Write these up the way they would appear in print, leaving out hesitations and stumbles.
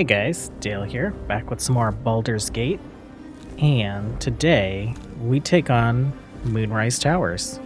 Hey guys, Dale here, back with some more Baldur's Gate, and today we take on Moonrise Towers.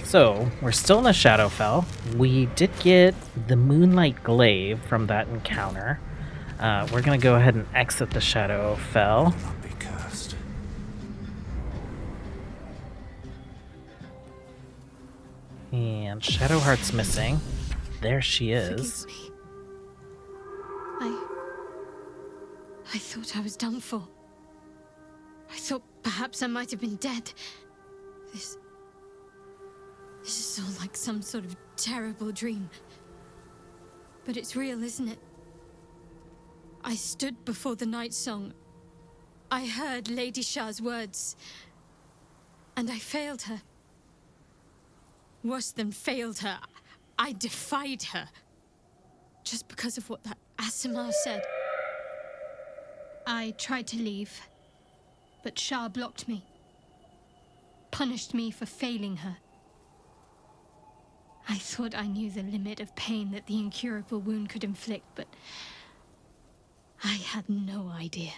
So, we're still in the Shadowfell. We did get the Moonlight Glaive from that encounter. We're going to go ahead and exit the Shadowfell. Not be cursed. And Shadowheart's missing. There she is. Forgive me. I thought I was done for. I thought perhaps I might have been dead. This is all like some sort of terrible dream. But it's real, isn't it? I stood before the night song. I heard Lady Shah's words. And I failed her. Worse than failed her, I defied her. Just because of what that Asimar said. I tried to leave, but Shah blocked me. Punished me for failing her. I thought I knew the limit of pain that the incurable wound could inflict, but I had no idea.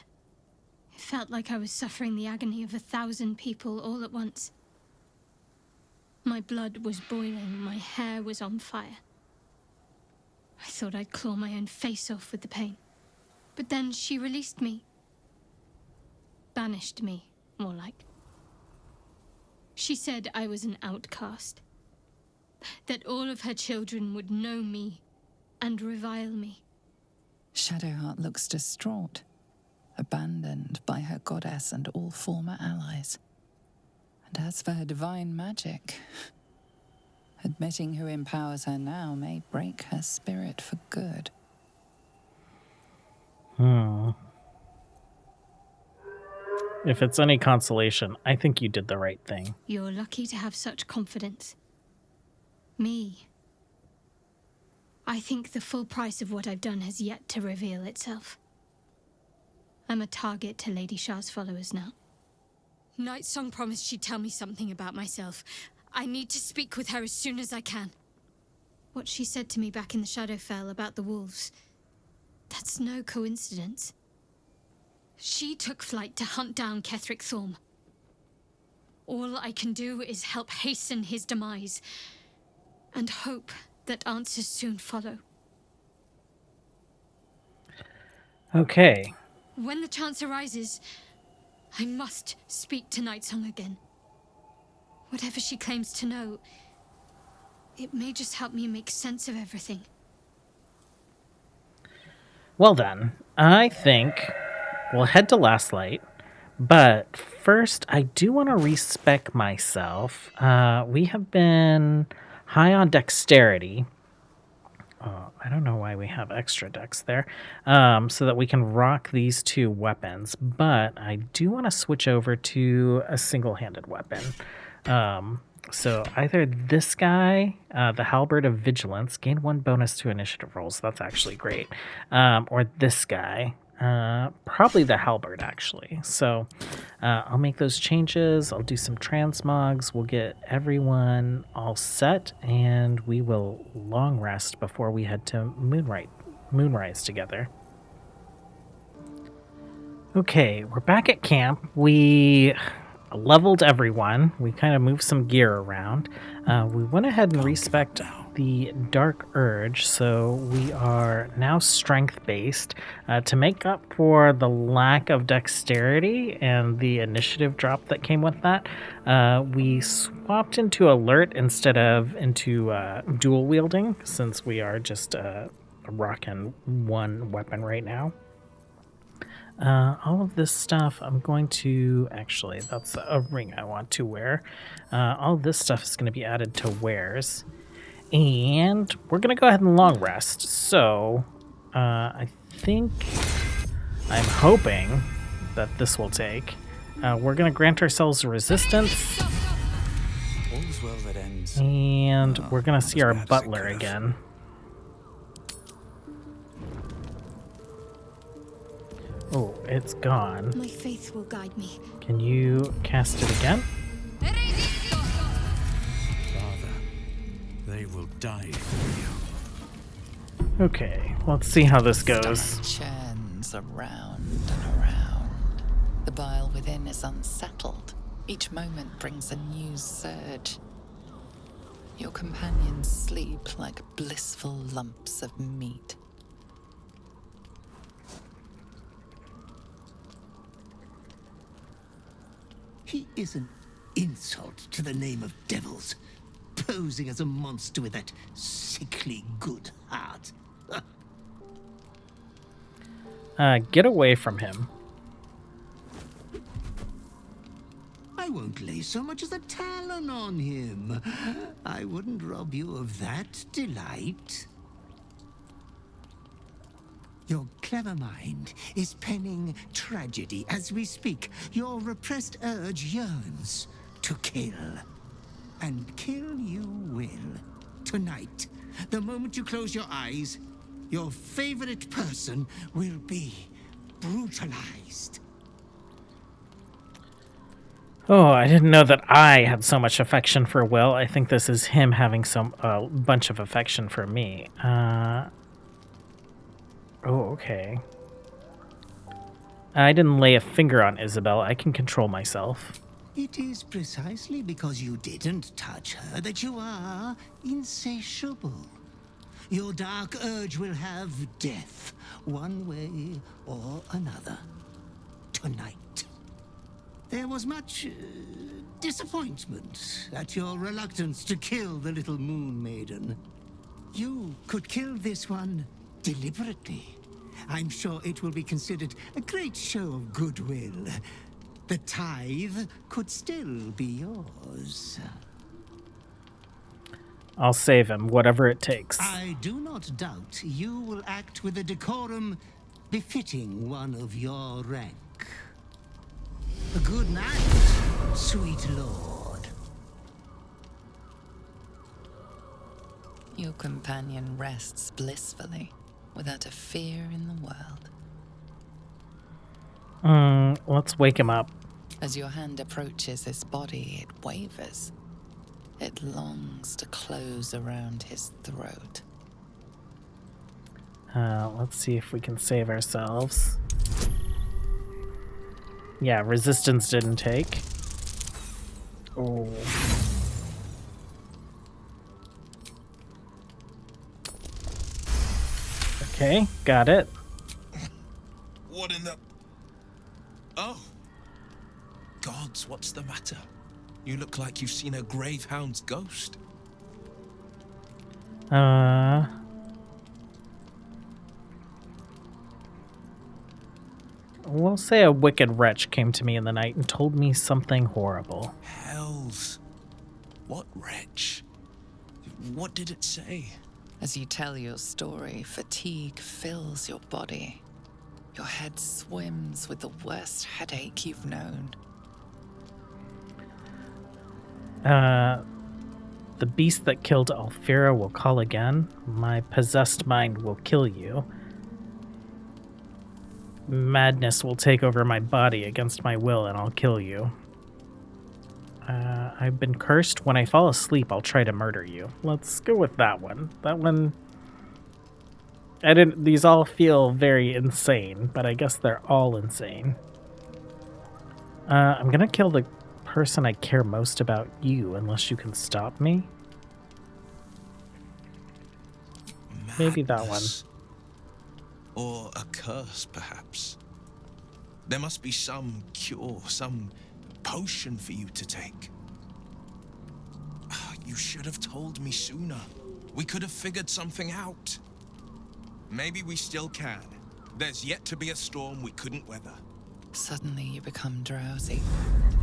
It felt like I was suffering the agony of 1,000 people all at once. My blood was boiling, my hair was on fire. I thought I'd claw my own face off with the pain. But then she released me. Banished me, more like. She said I was an outcast. That all of her children would know me and revile me. Shadowheart looks distraught, abandoned by her goddess and all former allies. And as for her divine magic, admitting who empowers her now may break her spirit for good. If it's any consolation, I think you did the right thing. You're lucky to have such confidence. Me. I think the full price of what I've done has yet to reveal itself. I'm a target to Lady Shah's followers now. Nightsong promised she'd tell me something about myself. I need to speak with her as soon as I can. What she said to me back in the Shadowfell about the wolves, that's no coincidence. She took flight to hunt down Ketheric Thorm. All I can do is help hasten his demise, and hope that answers soon follow. Okay. When the chance arises, I must speak to Nightsong again. Whatever she claims to know, it may just help me make sense of everything. Well then, I think we'll head to Last Light, but first I do want to respec myself. We have been high on dexterity. I don't know why we have extra dex there, so that we can rock these two weapons, but I do want to switch over to a single-handed weapon. So either this guy, the Halberd of Vigilance, gain 1 bonus to initiative rolls. That's actually great. Or this guy, probably the Halberd, actually. So I'll make those changes. I'll do some transmogs. We'll get everyone all set, and we will long rest before we head to Moonrise together. Okay, we're back at camp. We leveled everyone. We kind of moved some gear around. We went ahead and respec'd the Dark Urge, so we are now strength-based. To make up for the lack of dexterity and the initiative drop that came with that, we swapped into Alert instead of into dual wielding, since we are just rocking one weapon right now. All of this stuff, I'm going to actually, that's a ring I want to wear. All of this stuff is going to be added to wares, and we're going to go ahead and long rest. So, I think I'm hoping that this will take. We're going to grant ourselves resistance, All's well that ends. and Well, we're going not to see as our bad as it butler could've. again. Oh, it's gone. My faith will guide me. Can you cast it again? Father, they will die for you. Okay, let's see how this goes. Stomach churns around and around. The bile within is unsettled. Each moment brings a new surge. Your companions sleep like blissful lumps of meat. He is an insult to the name of devils, posing as a monster with that sickly good heart. Get away from him. I won't lay so much as a talon on him. I wouldn't rob you of that delight. Your clever mind is penning tragedy as we speak. Your repressed urge yearns to kill. And kill you will. Tonight, the moment you close your eyes, your favorite person will be brutalized. Oh, I didn't know that I had so much affection for Will. I think this is him having some bunch of affection for me. Oh, okay. I didn't lay a finger on Isabel. I can control myself. It is precisely because you didn't touch her that you are insatiable. Your dark urge will have death, one way or another. Tonight. There was much disappointment at your reluctance to kill the little moon maiden. You could kill this one deliberately. I'm sure it will be considered a great show of goodwill. The tithe could still be yours. I'll save him, whatever it takes. I do not doubt you will act with a decorum befitting one of your rank. Good night, sweet lord. Your companion rests blissfully, without a fear in the world. Let's wake him up. As your hand approaches his body, it wavers. It longs to close around his throat. Let's see if we can save ourselves. Yeah, resistance didn't take. Oh. Okay, got it. What in the... Oh. Gods, what's the matter? You look like you've seen a gravehound's ghost. We'll say a wicked wretch came to me in the night and told me something horrible. Hells. What wretch? What did it say? As you tell your story, fatigue fills your body. Your head swims with the worst headache you've known. The beast that killed Alfira will call again. My possessed mind will kill you. Madness will take over my body against my will, and I'll kill you. I've been cursed. When I fall asleep, I'll try to murder you. Let's go with that one. That one... These all feel very insane, but I guess they're all insane. I'm gonna kill the person I care most about you, unless you can stop me. Maybe that one. Madness. Or a curse, perhaps. There must be some cure, some potion for you to take. You should have told me sooner. We could have figured something out. Maybe we still can. There's yet to be a storm we couldn't weather. Suddenly you become drowsy.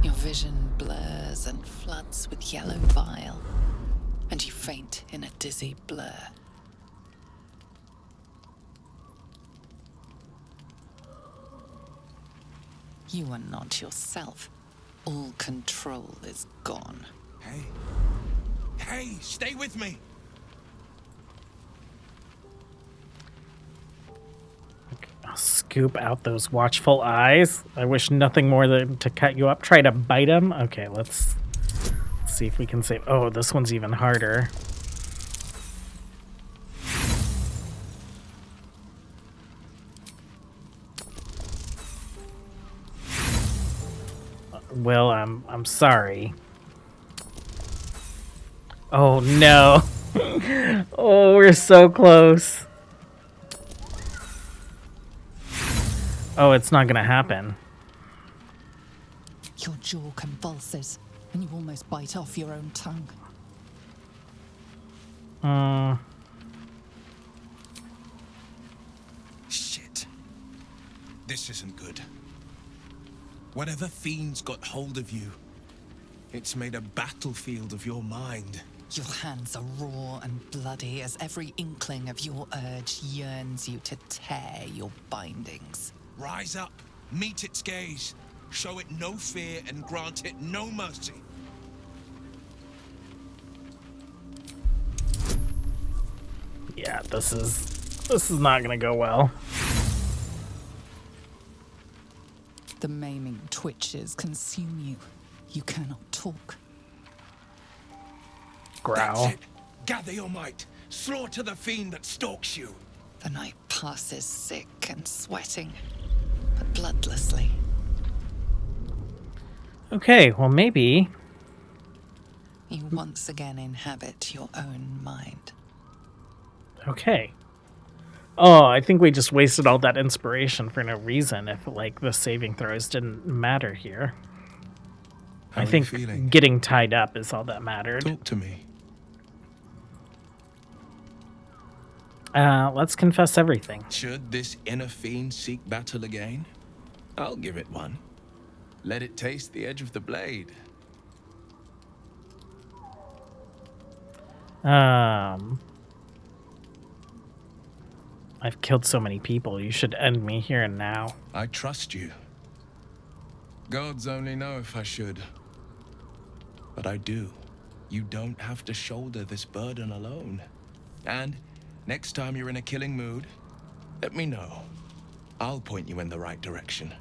Your vision blurs and floods with yellow bile, and you faint in a dizzy blur. You are not yourself. All control is gone. Hey. Hey, stay with me! I'll scoop out those watchful eyes. I wish nothing more than to cut you up. Try to bite him. Okay, let's see if we can save. Oh, this one's even harder. Will, I'm sorry. Oh no. Oh, we're so close. Oh, it's not gonna happen. Your jaw convulses, and you almost bite off your own tongue. Shit. This isn't good. Whatever fiend's got hold of you, it's made a battlefield of your mind. Your hands are raw and bloody as every inkling of your urge yearns you to tear your bindings. Rise up, meet its gaze, show it no fear and grant it no mercy. Yeah, this is not gonna go well. The maiming twitches consume you. You cannot talk. Growl. That's it. Gather your might. Slaughter the fiend that stalks you. The night passes sick and sweating, but bloodlessly. Okay, well maybe. You once again inhabit your own mind. Okay. Oh, I think we just wasted all that inspiration for no reason if, like, the saving throws didn't matter here. How I are you think feeling? getting tied up is all that mattered. Talk to me. Let's confess everything. Should this inner fiend seek battle again, I'll give it one. Let it taste the edge of the blade. I've killed so many people. You should end me here and now. I trust you. Gods only know if I should. But I do. You don't have to shoulder this burden alone. And next time you're in a killing mood, let me know. I'll point you in the right direction.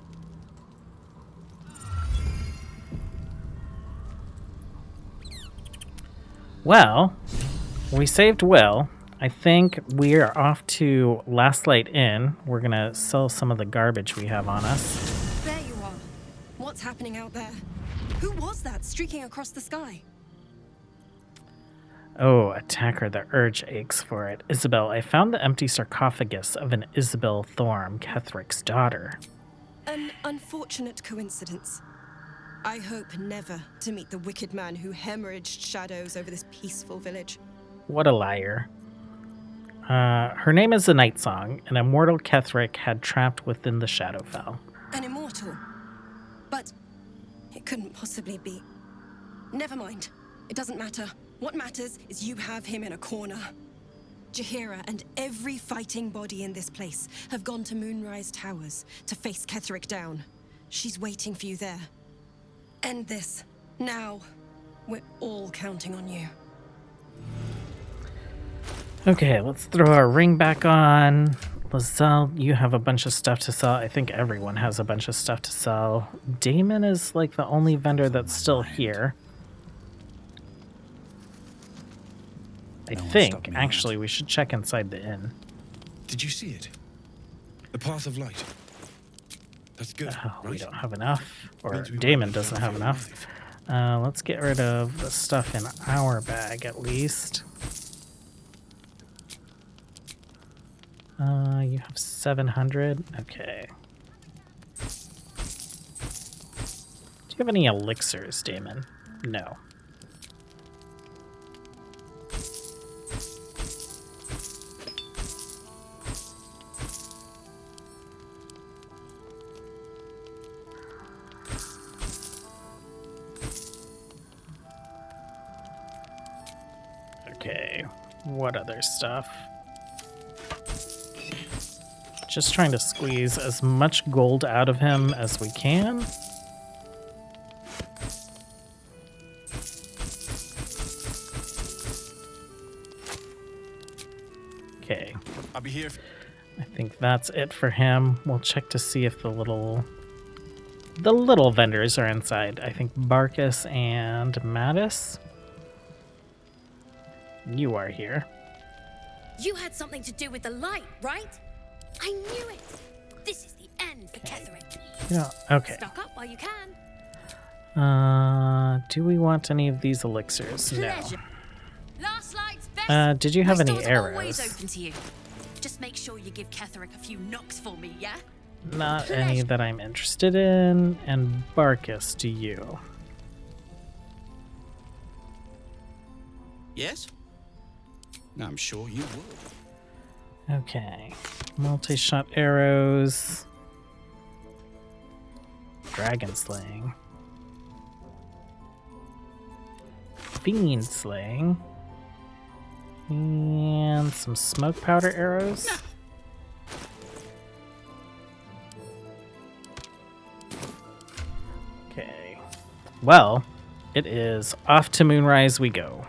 Well, we saved Will. I think we are off to Last Light Inn. We're going to sell some of the garbage we have on us. There you are. What's happening out there? Who was that streaking across the sky? Oh, attacker, the urge aches for it. Isabel, I found the empty sarcophagus of an Isabel Thorm, Kethric's daughter. An unfortunate coincidence. I hope never to meet the wicked man who hemorrhaged shadows over this peaceful village. What a liar. Her name is the Night Song, an immortal Kethric had trapped within the Shadowfell. An immortal. But it couldn't possibly be. Never mind. It doesn't matter. What matters is you have him in a corner. Jaheira and every fighting body in this place have gone to Moonrise Towers to face Ketheric down. She's waiting for you there. End this. Now. We're all counting on you. Okay, let's throw our ring back on. Lizelle, you have a bunch of stuff to sell. I think everyone has a bunch of stuff to sell. Damon is like the only vendor that's still here. I think, actually, we should check inside the inn. Did you see it? The path of light. That's good, We right? don't have enough. Or Means we Damon won't doesn't have have your enough. Let's get rid of the stuff in our bag, at least. You have 700? Okay. Do you have any elixirs, Damon? No. What other stuff? Just trying to squeeze as much gold out of him as we can. Okay. I'll be here. I think that's it for him. We'll check to see if the little vendors are inside. I think Barkus and Mattis. You are here. You had something to do with the light, right? I knew it. This is the end for Ketherick. Yeah. Okay. Stock up while you can. Do we want any of these elixirs? No. Pleasure. Last light's best. Did you have My any store's always arrows? open to you. Just make sure you give Ketherick a few knocks for me, yeah? Not any that I'm interested in. And Barkus, do you? Yes? I'm sure you would. Okay. Multi-shot arrows. Dragon slaying. Fiend slaying. And some smoke powder arrows. Okay. Well, it is off to Moonrise we go.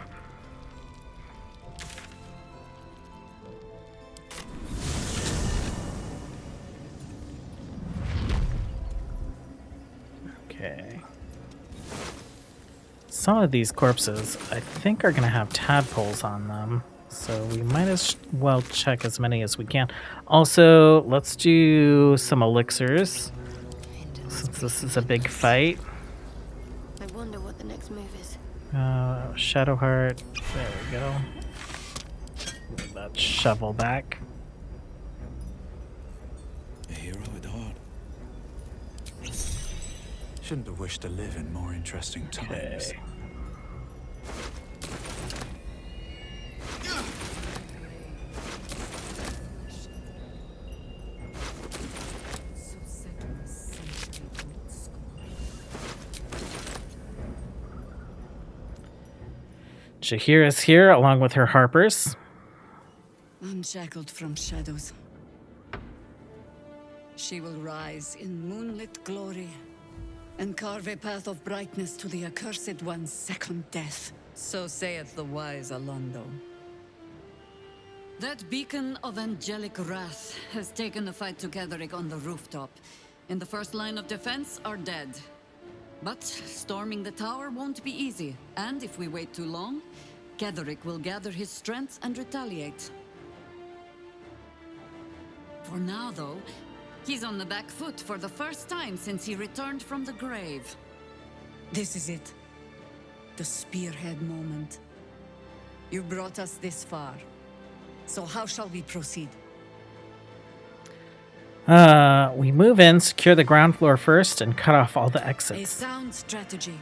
Okay. Some of these corpses, I think, are going to have tadpoles on them. So we might as well check as many as we can. Also, let's do some elixirs. Since this is a big fight. I wonder what the next move is. Shadowheart. There we go. Move that shovel back. A hero at heart. Shouldn't have wished to live in more interesting times. Okay. Shahir is here along with her harpers. Unshackled from shadows. She will rise in moonlit glory and carve a path of brightness to the accursed one's second death. So saith the wise Alondo. That beacon of angelic wrath has taken the fight to Ketherick on the rooftop. In the first line of defense are dead. But storming the tower won't be easy, and if we wait too long, Ketherick will gather his strength and retaliate. For now, though, he's on the back foot for the first time since he returned from the grave. This is it. The spearhead moment. You brought us this far. So how shall we proceed? We move in, secure the ground floor first, and cut off all the A exits. sound strategy.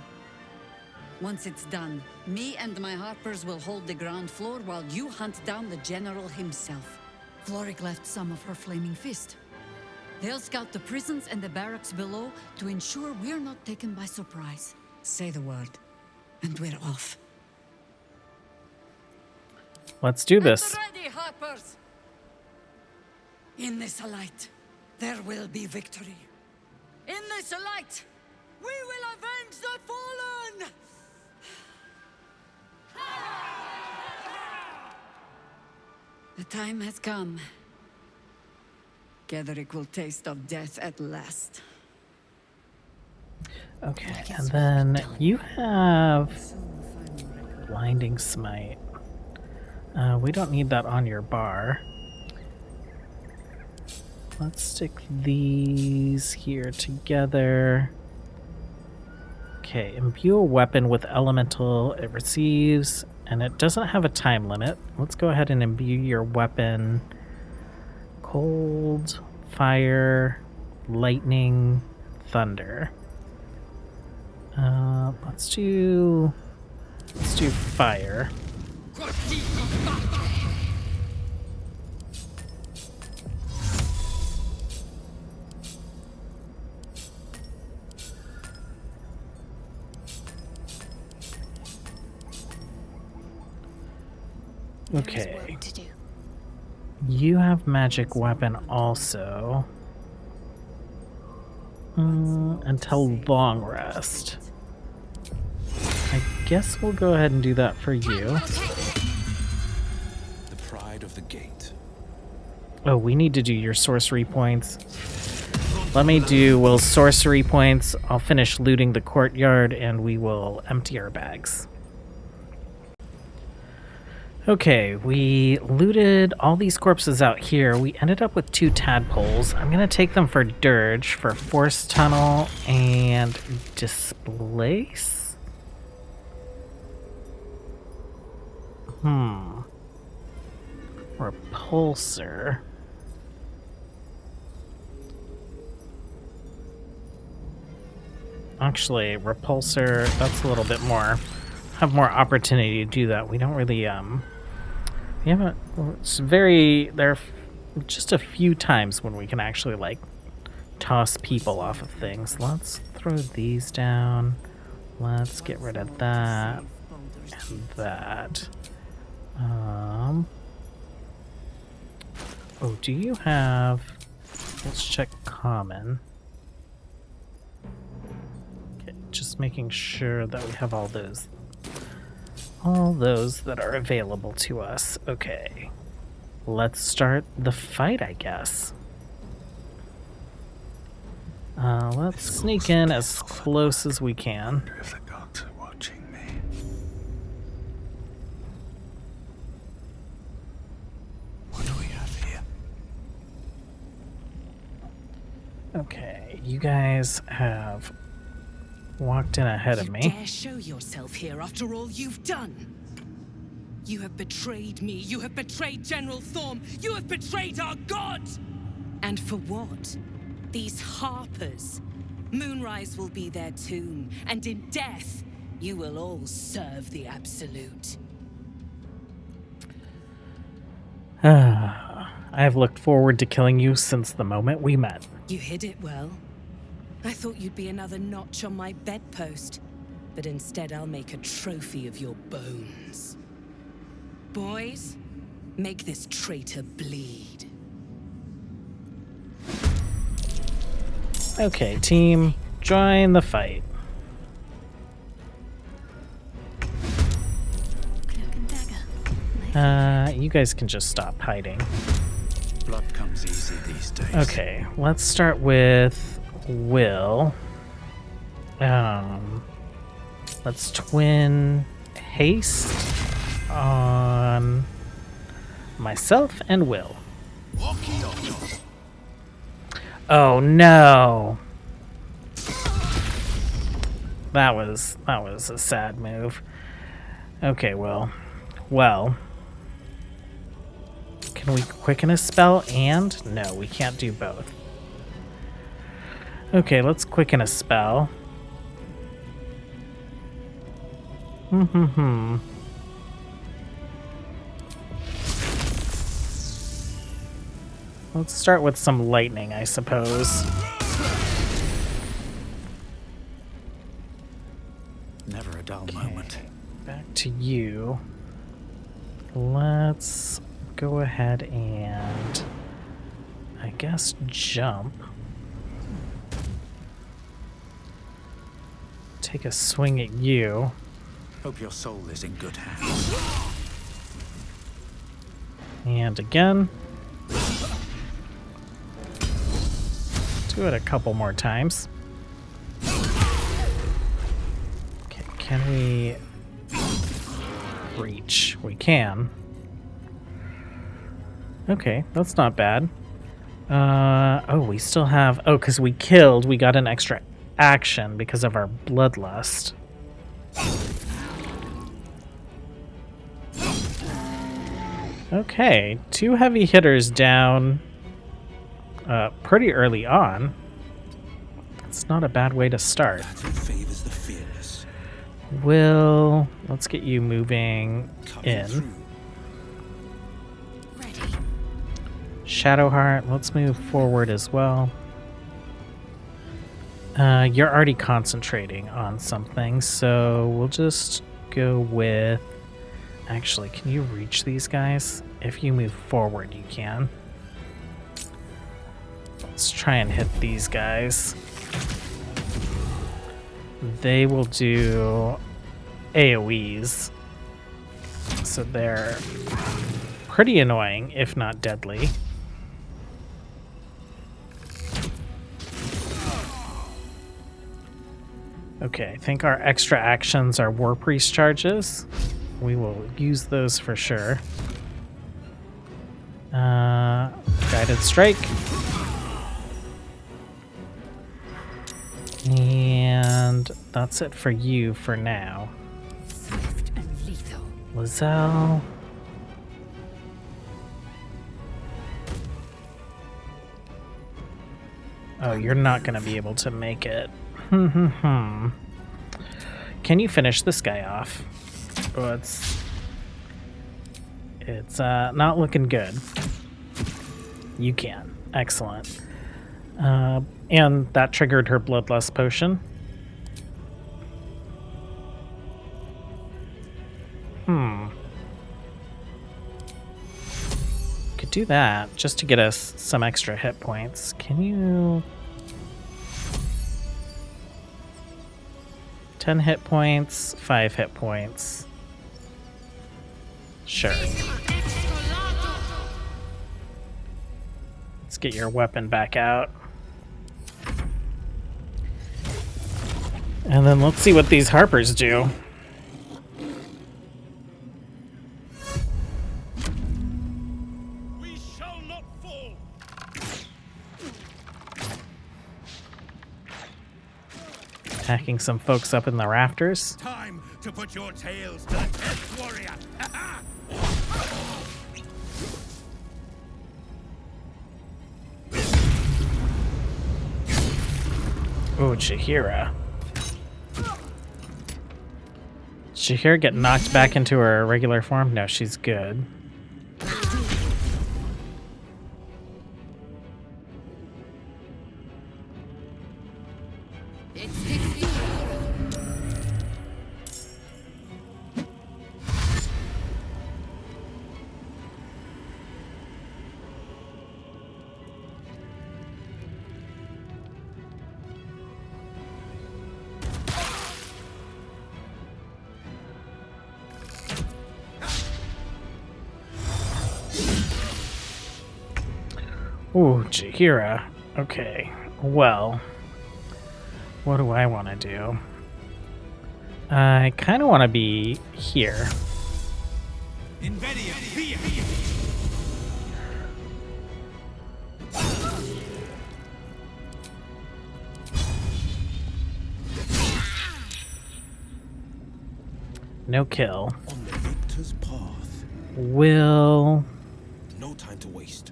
Once it's done, me and my harpers will hold the ground floor while you hunt down the general himself. Floric left some of her flaming fist. They'll scout the prisons and the barracks below to ensure we're not taken by surprise. Say the word, and we're off. Let's do this. Get ready, harpers! In this light, there will be victory. In this light, we will avenge the fallen! The time has come. Ketherick will taste of death at last. Okay, and then you have Blinding Smite. We don't need that on your bar. Let's stick these here together. Okay, imbue a weapon with elemental it receives, and it doesn't have a time limit. Let's go ahead and imbue your weapon. Cold, fire, lightning, thunder. Let's do fire. Okay. There is work to do. You have magic weapon also. Until long rest. I guess we'll go ahead and do that for you. The pride of the gate. Oh, we need to do your sorcery points. Let me do Will's sorcery points. I'll finish looting the courtyard and we will empty our bags. Okay, we looted all these corpses out here. We ended up with 2 tadpoles. I'm gonna take them for Dirge, for Force Tunnel, and Displace? Repulsor. Actually, Repulsor, that's a little bit more... have more opportunity to do that. We don't really, we haven't... It's very... There are just a few times when we can actually, like, toss people off of things. Let's throw these down. Let's get rid of that. And that. Oh, do you have... Let's check common. Okay, just making sure that we have all those that are available to us. Okay. Let's start the fight, I guess. Let's sneak in as close as we can. If the gods are watching me. What do we have here? Okay, you guys have walked in ahead of me. You dare show yourself here after all you've done? You have betrayed me. You have betrayed General Thorm. You have betrayed our god! And for what? These harpers. Moonrise will be their tomb, and in death, you will all serve the Absolute. I have looked forward to killing you since the moment we met. You hid it well. I thought you'd be another notch on my bedpost, but instead I'll make a trophy of your bones. Boys, make this traitor bleed. Okay, team, join the fight. Cloak and dagger. You guys can just stop hiding. Blood comes easy these days. Okay, let's start with Will. Let's twin haste on myself and Will. Oh no. That was a sad move. Okay, Will. Well, can we quicken a spell and? No, we can't do both. Okay, let's quicken a spell. Let's start with some lightning, I suppose. Never a dull moment. Back to you. Let's go ahead and, I guess, jump. Take a swing at you. Hope your soul is in good hands. And again. Do it a couple more times. Okay, can we reach? We can. Okay, that's not bad. Oh, we still have... Oh, because we killed, we got an extra action because of our bloodlust. Okay, 2 heavy hitters down pretty early on. It's not a bad way to start. Favors the fearless. Will, let's get you moving in. Ready. Shadowheart, let's move forward as well. You're already concentrating on something, so we'll just go with Actually, can you reach these guys? If you move forward, you can. Let's try and hit these guys. They will do AoEs. So they're pretty annoying, if not deadly. Okay, I think our extra actions are War Priest charges. We will use those for sure. Guided Strike. And that's it for you for now. Swift and lethal. Lizelle. Oh, you're not going to be able to make it. Can you finish this guy off? Oh, it's not looking good. You can. Excellent. And that triggered her Bloodlust potion. Could do that just to get us some extra hit points. Can you... 10 hit points, 5 hit points. Sure. Let's get your weapon back out. And then let's see what these Harpers do. We shall not fall. Attacking some folks up in the rafters. Time to put your tails to the test, warrior. Oh, Chihira. Chihira get knocked back into her regular form? No, she's good. Ooh, Chihira. Okay, well, what do I want to do? I kind of want to be here. No kill. On the victor's path. Will... No time to waste.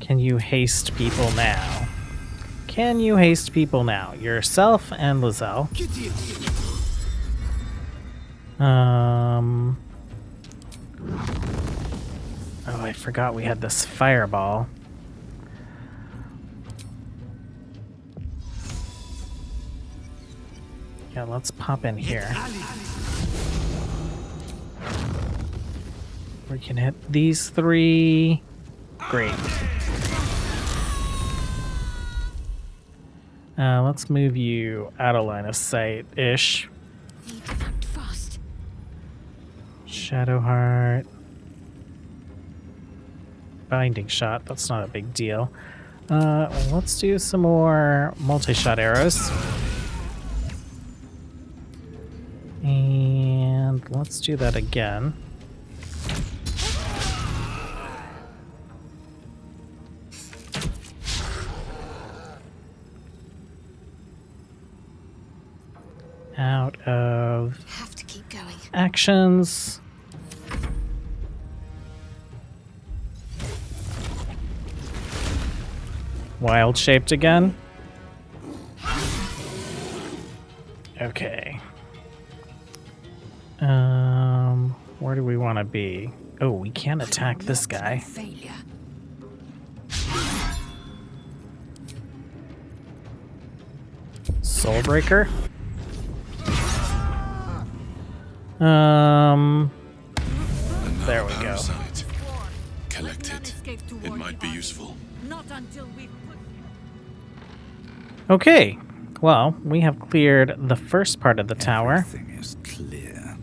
Can you haste people now? Can you haste people now? Yourself and Lizelle. Oh, I forgot we had this fireball. Yeah, let's pop in here. We can hit these three. Great. Let's move you out of line of sight-ish. Need to act fast. Shadowheart. Binding shot, that's not a big deal. Let's do some more multi-shot arrows. And let's do that again. Out of Have to keep going. actions. Wild shaped again. Okay. Where do we want to be? Oh, we can't attack this guy. Failure. Soulbreaker. There we go. Collect it. It might be useful. Not until we've put... Okay. Well, we have cleared the first part of the tower. Everything is clear.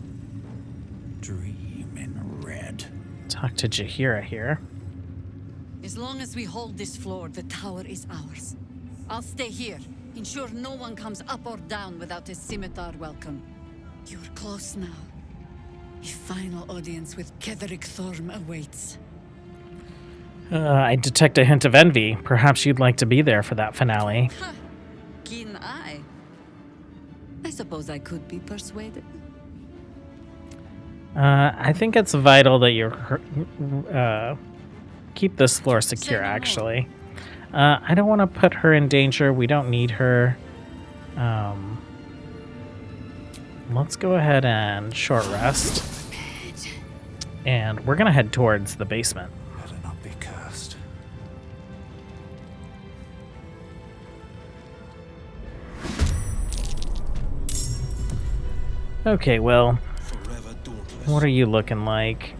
Dream in red. Talk to Jaheira here. As long as we hold this floor, the tower is ours. I'll stay here. Ensure no one comes up or down without a scimitar welcome. You're close now. A final audience with Ketheric Thorm awaits. I detect a hint of envy. Perhaps you'd like to be there for that finale. Keen eye. I suppose I could be persuaded. I think it's vital that you keep this floor secure, actually. I don't want to put her in danger. We don't need her. Let's go ahead and short rest. And we're going to head towards the basement. Better not be cursed. Okay, well, what are you looking like?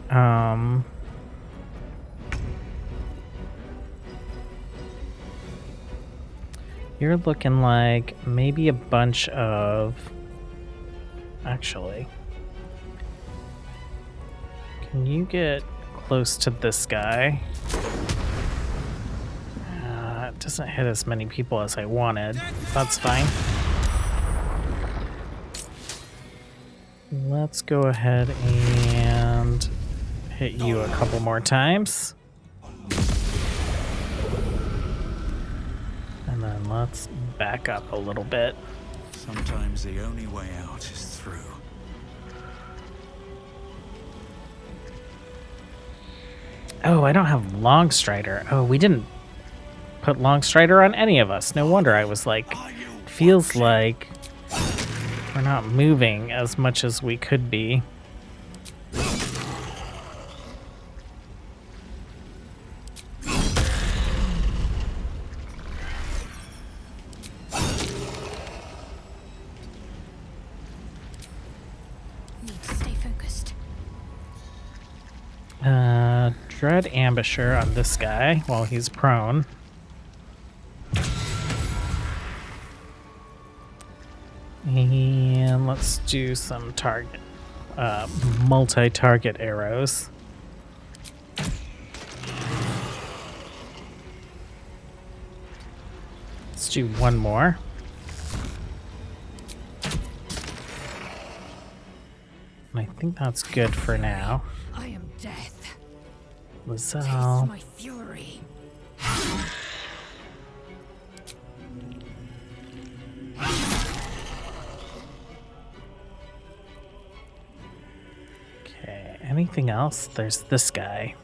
You're looking like maybe a bunch of... Actually, can you get close to this guy? It doesn't hit as many people as I wanted. That's fine. Let's go ahead and hit you a couple more times. And then let's back up a little bit. Sometimes the only way out is through. Oh, I don't have Longstrider. Oh, we didn't put Longstrider on any of us. No wonder I was like, feels like we're not moving as much as we could be. Need to stay focused. Dread Ambusher on this guy while he's prone. And let's do some target, multi-target arrows. Let's do one more. And I think that's good for now. I am death. Taste Lizelle. my fury. Okay, anything else? There's this guy.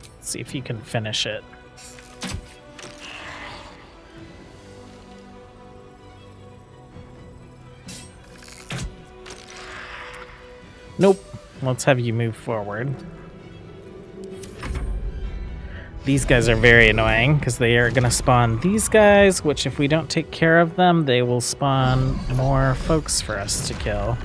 Let's see if you can finish it. Nope. Let's have you move forward. These guys are very annoying because they are going to spawn these guys, which if we don't take care of them, they will spawn more folks for us to kill.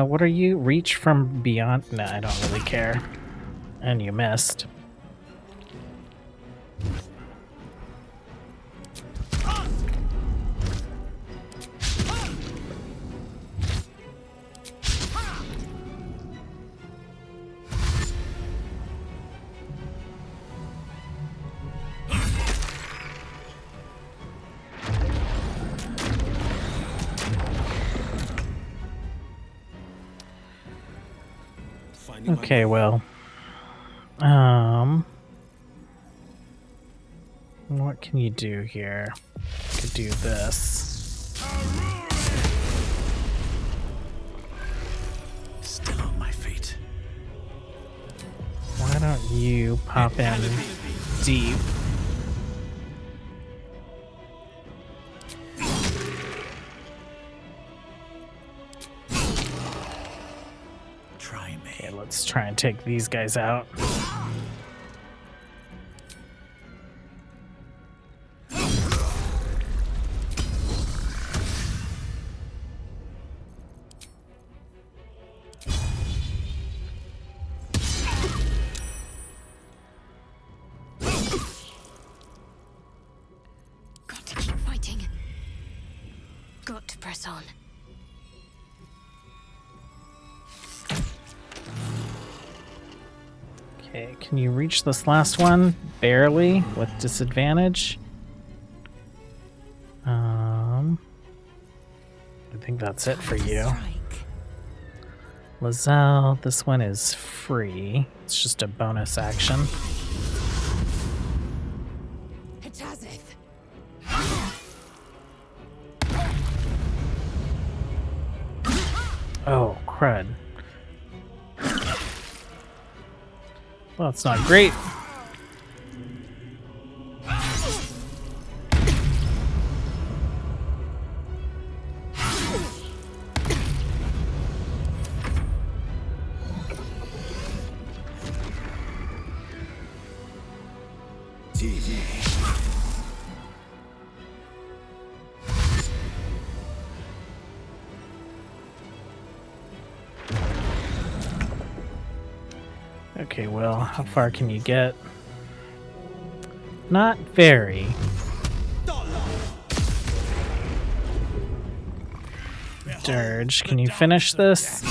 What are you? Reach from beyond? No, I don't really care. And you missed. Okay, well, what can you do here? You could do this. Still on my feet. Why don't you pop in deep? Okay, let's try and take these guys out. Got to keep fighting. Got to press on. Okay, can you reach this last one? Barely, with disadvantage. I think that's it for you. Lizelle, this one is free. It's just a bonus action. Oh, crud. Well, it's not great. Okay, well, how far can you get? Not very. Dirge, can you finish this?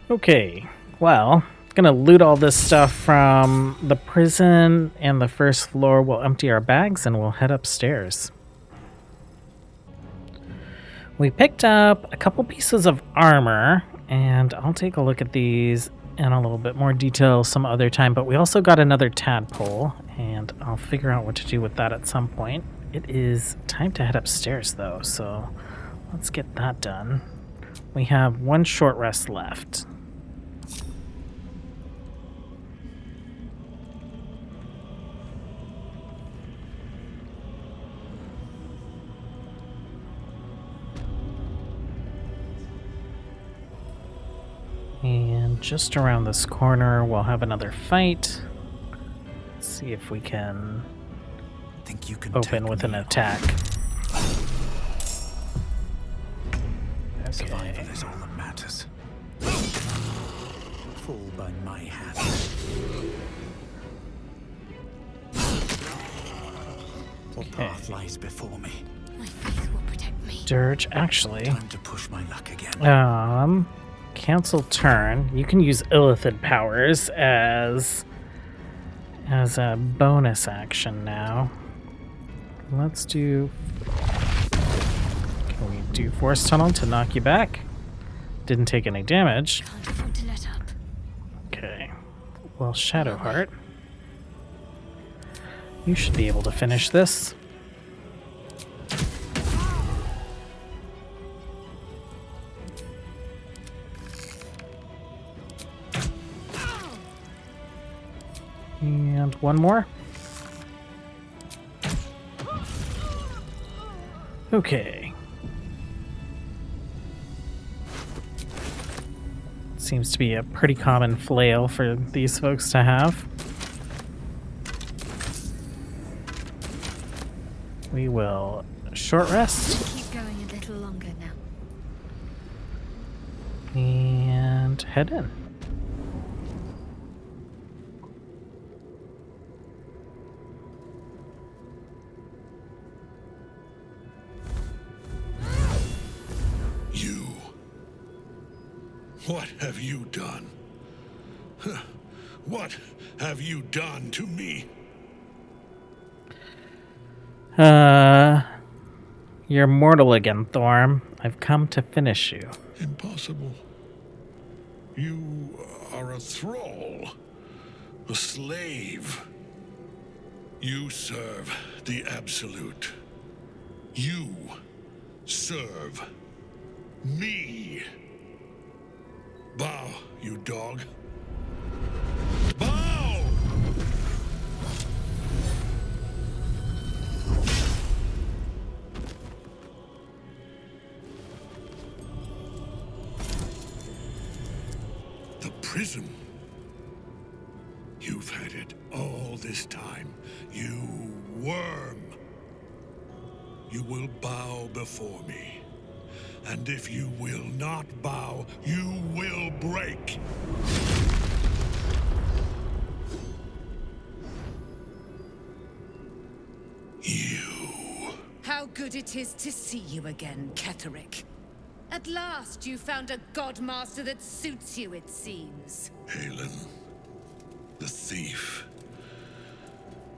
Okay, well, gonna loot all this stuff from the prison and the first floor. We'll empty our bags and we'll head upstairs. We picked up a couple pieces of armor, and I'll take a look at these in a little bit more detail some other time, but we also got another tadpole, and I'll figure out what to do with that at some point. It is time to head upstairs, though, so let's get that done. We have one short rest left. And just around this corner, we'll have another fight. Let's see if we can open with an attack. Survival is all that matters. Fall by my hand. What path lies before me? My faith will protect me. Dirge, actually. Time to push my luck again. Cancel turn. You can use Illithid powers as a bonus action now. Let's do... Can we do Force Tunnel to knock you back? Didn't take any damage. Can't afford to let up. Okay. Well, Shadowheart, you should be able to finish this. And one more. Okay. Seems to be a pretty common flail for these folks to have. We will short rest. Keep going a little longer now. And head in. What have you done? What have you done to me? You're mortal again, Thorm. I've come to finish you. Impossible. You are a thrall, a slave. You serve the Absolute. You serve me. Bow, you dog. Bow! prison. You've had it all this time, you worm. You will bow before me. And if you will not bow, you will break. How good it is to see you again, Ketherick. At last you found a godmaster that suits you, it seems. Halen, the thief.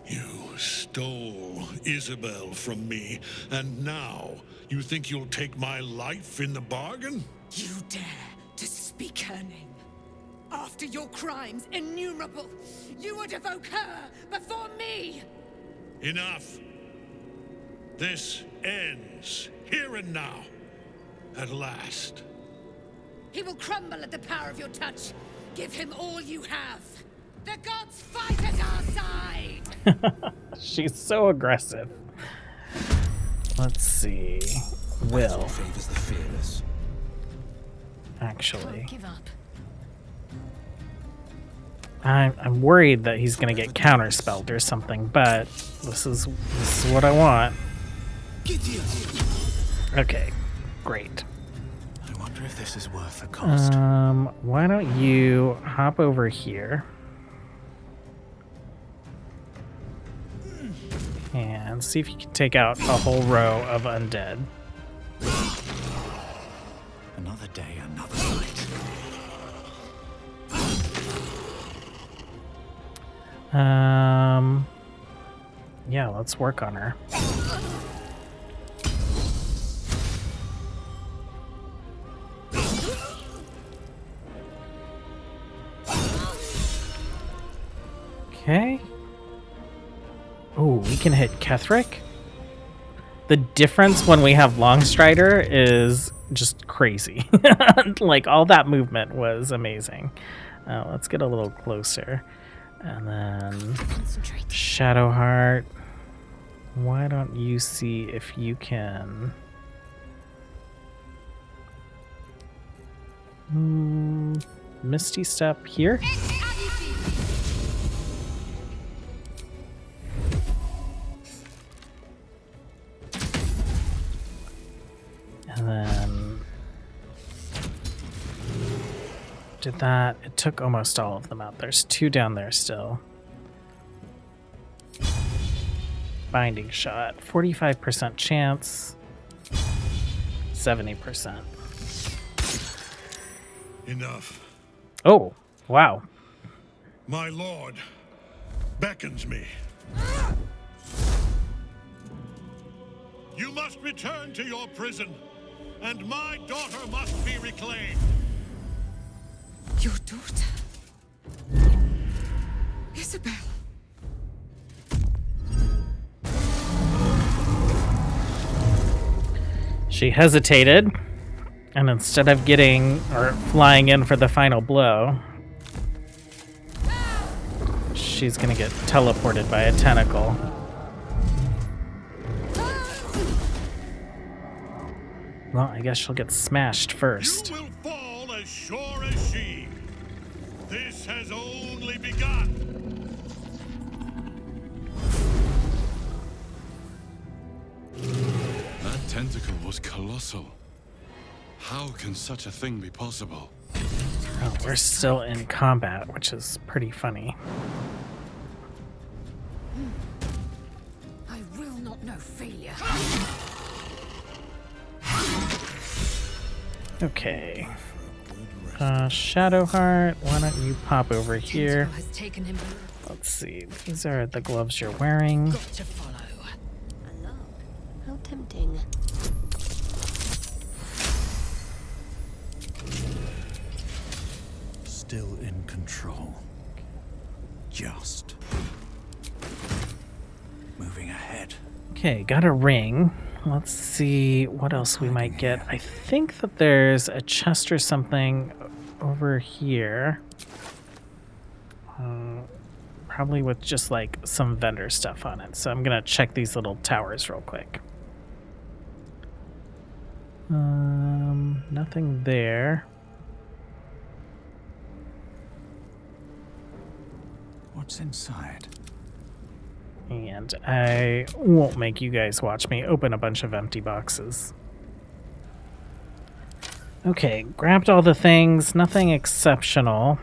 You stole Isabel from me, and now you think you'll take my life in the bargain? You dare to speak her name. After your crimes innumerable, you would evoke her before me! Enough. This ends here and now. At last. He will crumble at the power of your touch. Give him all you have. The gods fight at our side! She's so aggressive. Let's see. Will. Favors the fearless. Actually. Give up. I'm worried that he's gonna get counterspelled or something, but this is what I want. Okay, great. I wonder if this is worth the cost. Why don't you hop over here and see if you can take out a whole row of undead. Another day, another fight. Yeah, let's work on her. Okay. Oh, we can hit Ketherick. The difference when we have Longstrider is just crazy. Like, all that movement was amazing. Let's get a little closer. And then Shadowheart. Why don't you see if you can... Misty Step here? And then did that. It took almost all of them out. There's 2 down there still. Binding shot. 45% chance. 70%. Enough. Oh, wow. My lord beckons me. You must return to your prison, and my daughter must be reclaimed. Your daughter? Isabel. She hesitated, and instead of getting or flying in for the final blow, she's gonna get teleported by a tentacle. Well, I guess she'll get smashed first. You will fall as sure as she. This has only begun. That tentacle was colossal. How can such a thing be possible? Oh, we're still in combat, which is pretty funny. I will not know failure. Okay. Shadowheart, why don't you pop over here? Has taken him. Let's see. These are the gloves you're wearing. Got to follow. How tempting. Still in control. Just moving ahead. Okay, got a ring. Let's see what else we might get. I think that there's a chest or something over here. Probably with just like some vendor stuff on it. So I'm gonna check these little towers real quick. Nothing there. What's inside? And I won't make you guys watch me open a bunch of empty boxes. Okay, grabbed all the things. Nothing exceptional.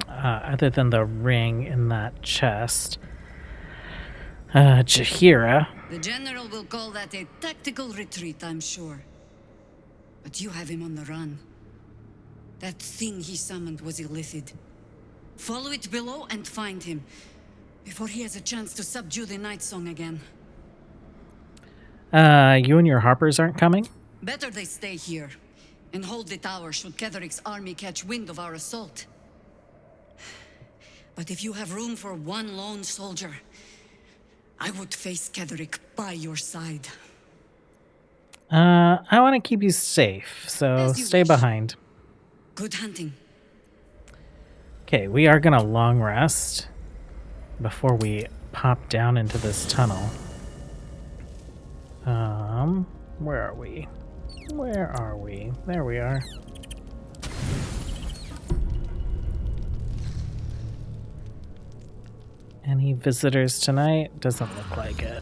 Other than the ring in that chest. Jahira. The general will call that a tactical retreat, I'm sure. But you have him on the run. That thing he summoned was illithid. Follow it below and find him, before he has a chance to subdue the Night Song again. You and your harpers aren't coming? Better they stay here, and hold the tower should Ketheric's army catch wind of our assault. But if you have room for one lone soldier, I would face Ketheric by your side. I want to keep you safe, so stay behind. Good hunting. Okay, we are going to long rest before we pop down into this tunnel. Where are we? Where are we? There we are. Any visitors tonight? Doesn't look like it.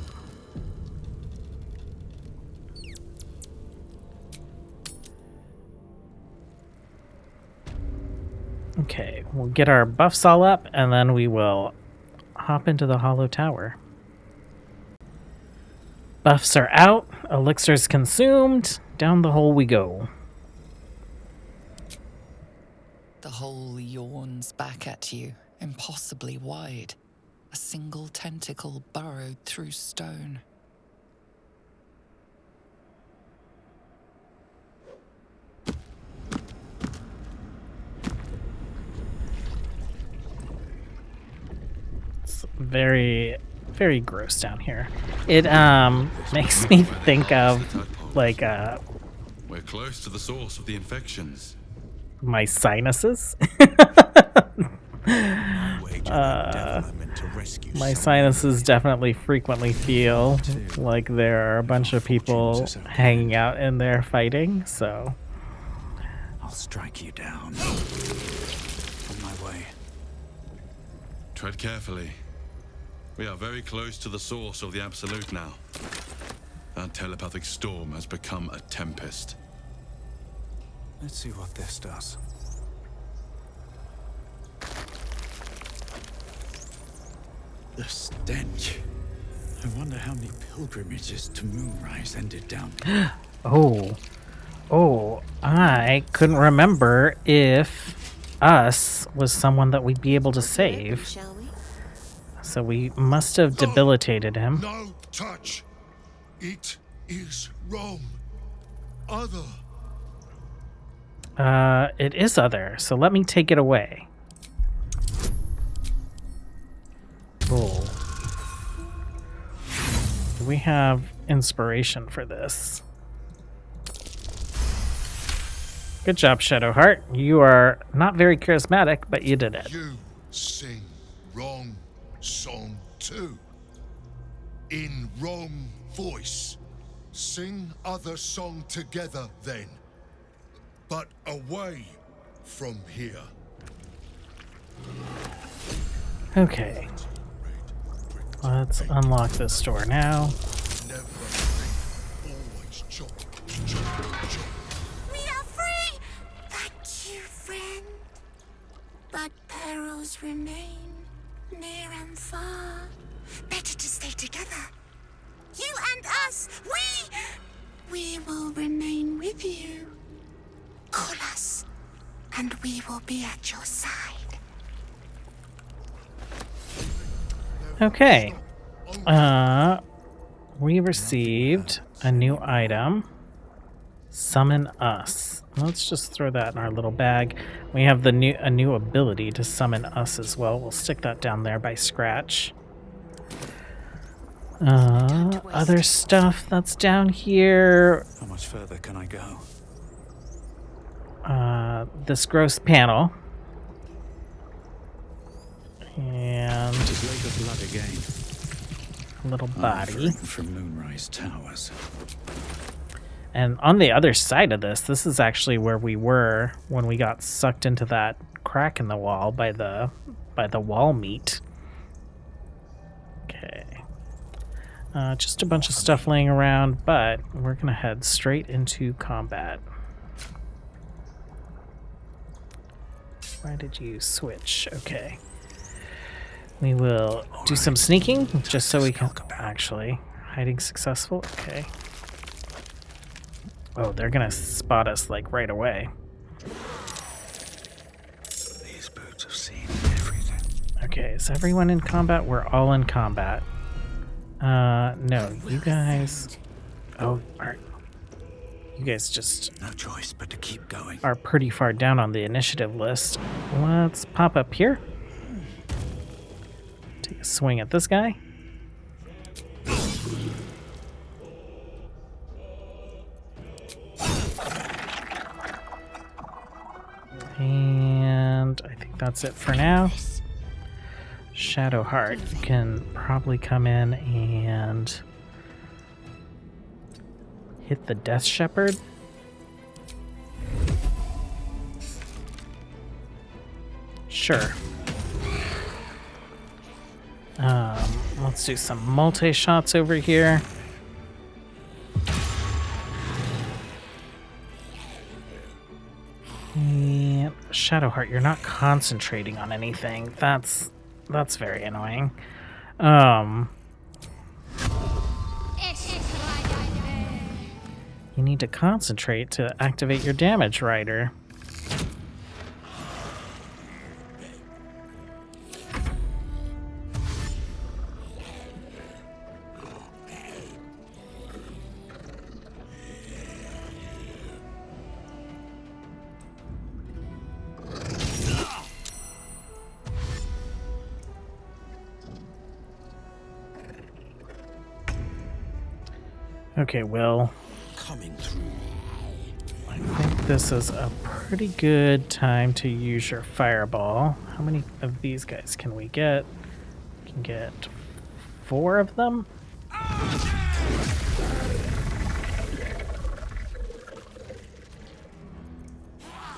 Okay, we'll get our buffs all up, and then we will hop into the Hollow Tower. Buffs are out, elixirs consumed, down the hole we go. The hole yawns back at you, impossibly wide. A single tentacle burrowed through stone. It's very, very gross down here. It makes me think of like We're close to the source of the infections. my sinuses. My sinuses definitely frequently feel like there are a bunch of people hanging out in there fighting, so I'll strike you down. On my way. Tread carefully. We are very close to the source of the Absolute now. That telepathic storm has become a tempest. Let's see what this does. The stench. I wonder how many pilgrimages to Moonrise ended down here. Oh, I couldn't remember if us was someone that we'd be able to save. Shall we? So we must have debilitated him. No touch. It is wrong. Other. It is other, so let me take it away. Cool. We have inspiration for this. Good job, Shadowheart. You are not very charismatic, but you did it. You sing wrong song too. In wrong voice. Sing other song together then. But away from here. Okay. Let's unlock this door now. Never always chop, chop, chop. We are free! Thank you, friend. But perils remain, near and far. Better to stay together. You and us, we will remain with you. Call us, and we will be at your side. Okay. We received a new item. Summon us. Let's just throw that in our little bag. We have a new ability to summon us as well. We'll stick that down there by Scratch. Other stuff that's down here. How much further can I go? This gross panel. And Tis Lake of Blood again. a little body. From Moonrise Towers. And on the other side of this is actually where we were when we got sucked into that crack in the wall by the by the wall meat. Okay. Just a bunch of stuff laying around, but we're going to head straight into combat. Why did you switch? Okay. We will do some sneaking, just so we can... Actually, hiding successful? Okay. Oh, they're going to spot us, like, right away. These boots have seen everything. Okay, is everyone in combat? We're all in combat. No, you guys... Oh, alright. You guys just... No choice but to keep going. Are pretty far down on the initiative list. Let's pop up here. Take a swing at this guy. And I think that's it for now. Shadowheart can probably come in and hit the Death Shepherd. Sure. Let's do some multi-shots over here. And Shadowheart, you're not concentrating on anything. That's very annoying. You need to concentrate to activate your damage rider. Okay, Will. Coming through. I think this is a pretty good time to use your fireball. How many of these guys can we get? We can get 4 of them.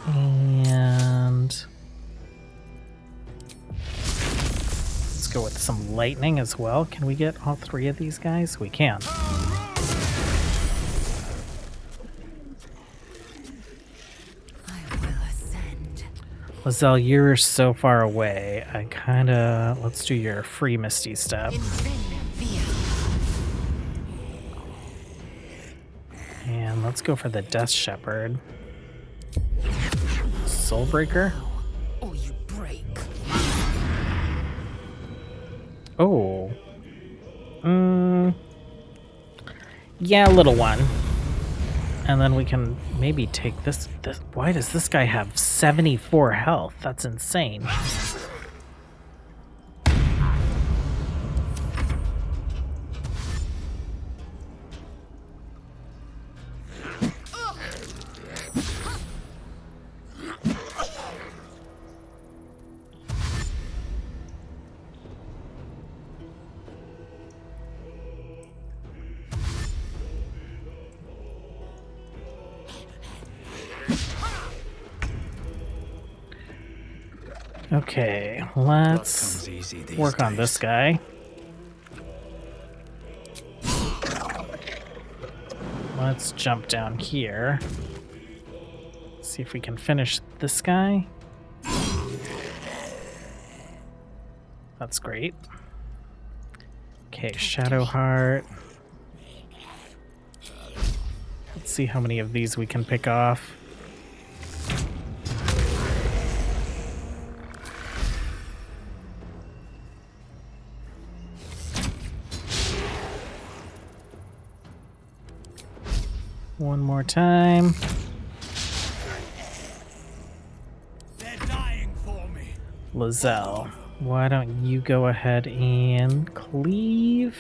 And let's go with some lightning as well. Can we get all 3 of these guys? We can. Lizelle, you're so far away. I kinda... Let's do your free Misty Step. And let's go for the Death Shepherd. Soulbreaker. Or you break. Oh. Yeah, little one. And then we can maybe take this. Why does this guy have 74 health? That's insane. Okay, let's work on this guy. Let's jump down here. See if we can finish this guy. That's great. Okay, Shadowheart. Let's see how many of these we can pick off. One more time. They're dying for me. Lizelle, why don't you go ahead and cleave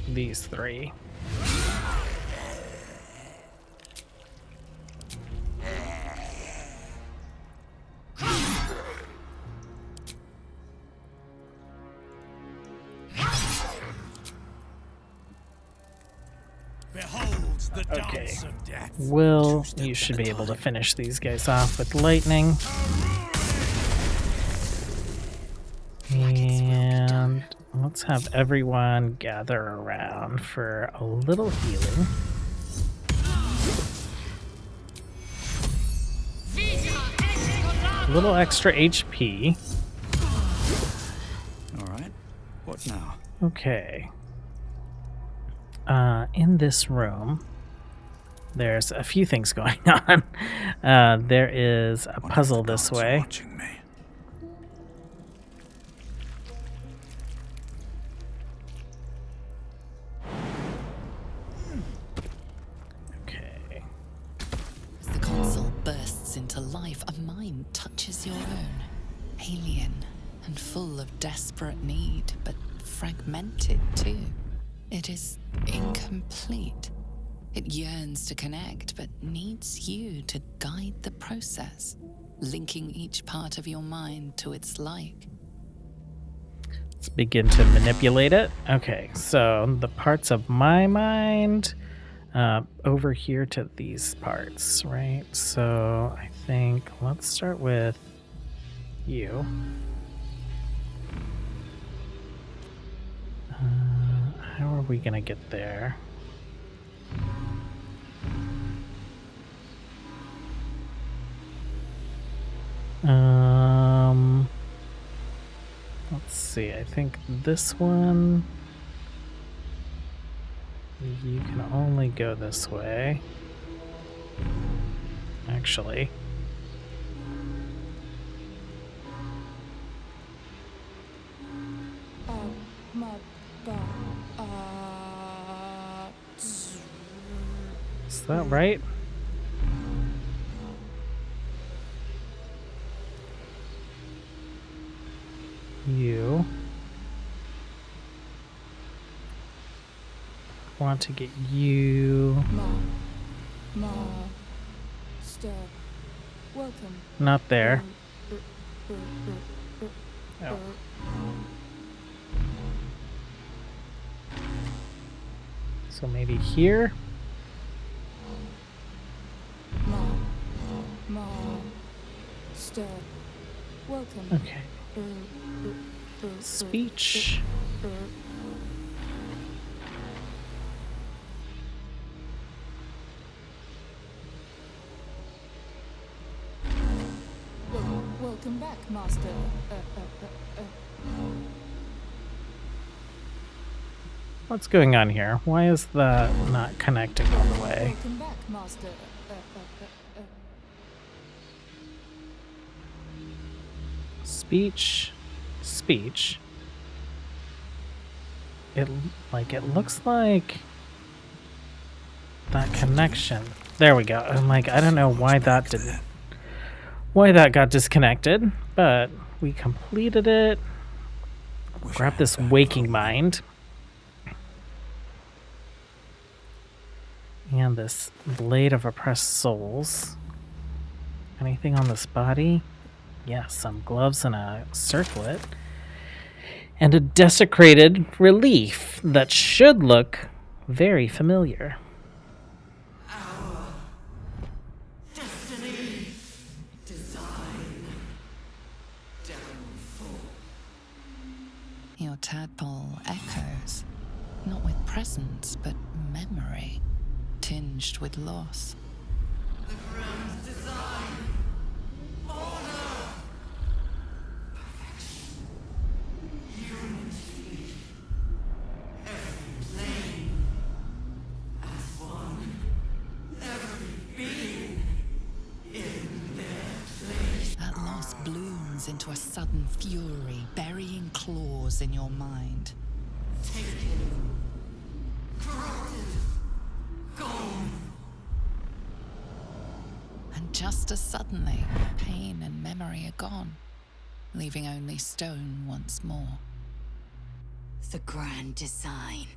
these 3? Okay. Will, you should be able to finish these guys off with lightning. And let's have everyone gather around for a little healing. A little extra HP. All right. What now? Okay. In this room, there's a few things going on. There is a puzzle this way. Okay. As the console bursts into life, a mind touches your own. Alien and full of desperate need, but fragmented too. It is incomplete. It yearns to connect, but needs you to guide the process, linking each part of your mind to its like. Let's begin to manipulate it. Okay, so the parts of my mind over here to these parts, right? So I think let's start with you. How are we gonna get there? Let's see, I think this one, you can only go this way. Actually. Is that right? You want to get you not there. Oh. So maybe here. Okay. Speech. Welcome back, Master. What's going on here? Why is that not connecting all the way? Welcome back, Master. Speech. It looks like that connection. There we go. I'm like, I don't know why that got disconnected, but we completed it. Grab this waking mind. And this blade of oppressed souls. Anything on this body? Yes, some gloves and a circlet. And a desecrated relief that should look very familiar. Destiny, design, downfall. Your tadpole echoes, not with presence, but memory, tinged with loss. The grand design, order, perfection, unity, every plane as one, every being in their place. That loss blooms into a sudden fury, burying claws in your mind. Taken, corrupted, gone. And just as suddenly, pain and memory are gone, leaving only stone once more. The grand design.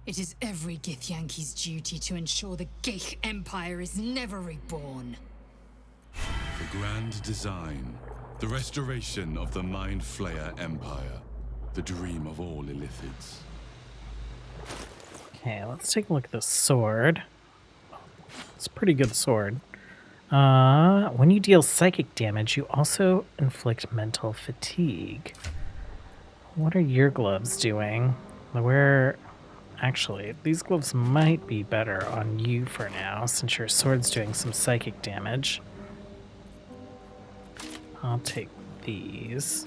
It is every Githyanki's duty to ensure the Geich Empire is never reborn. The grand design. The restoration of the Mind Flayer Empire. The dream of all Illithids. Okay, let's take a look at the sword. It's a pretty good sword. When you deal psychic damage, you also inflict mental fatigue. What are your gloves doing? Actually, these gloves might be better on you for now, since your sword's doing some psychic damage. I'll take these.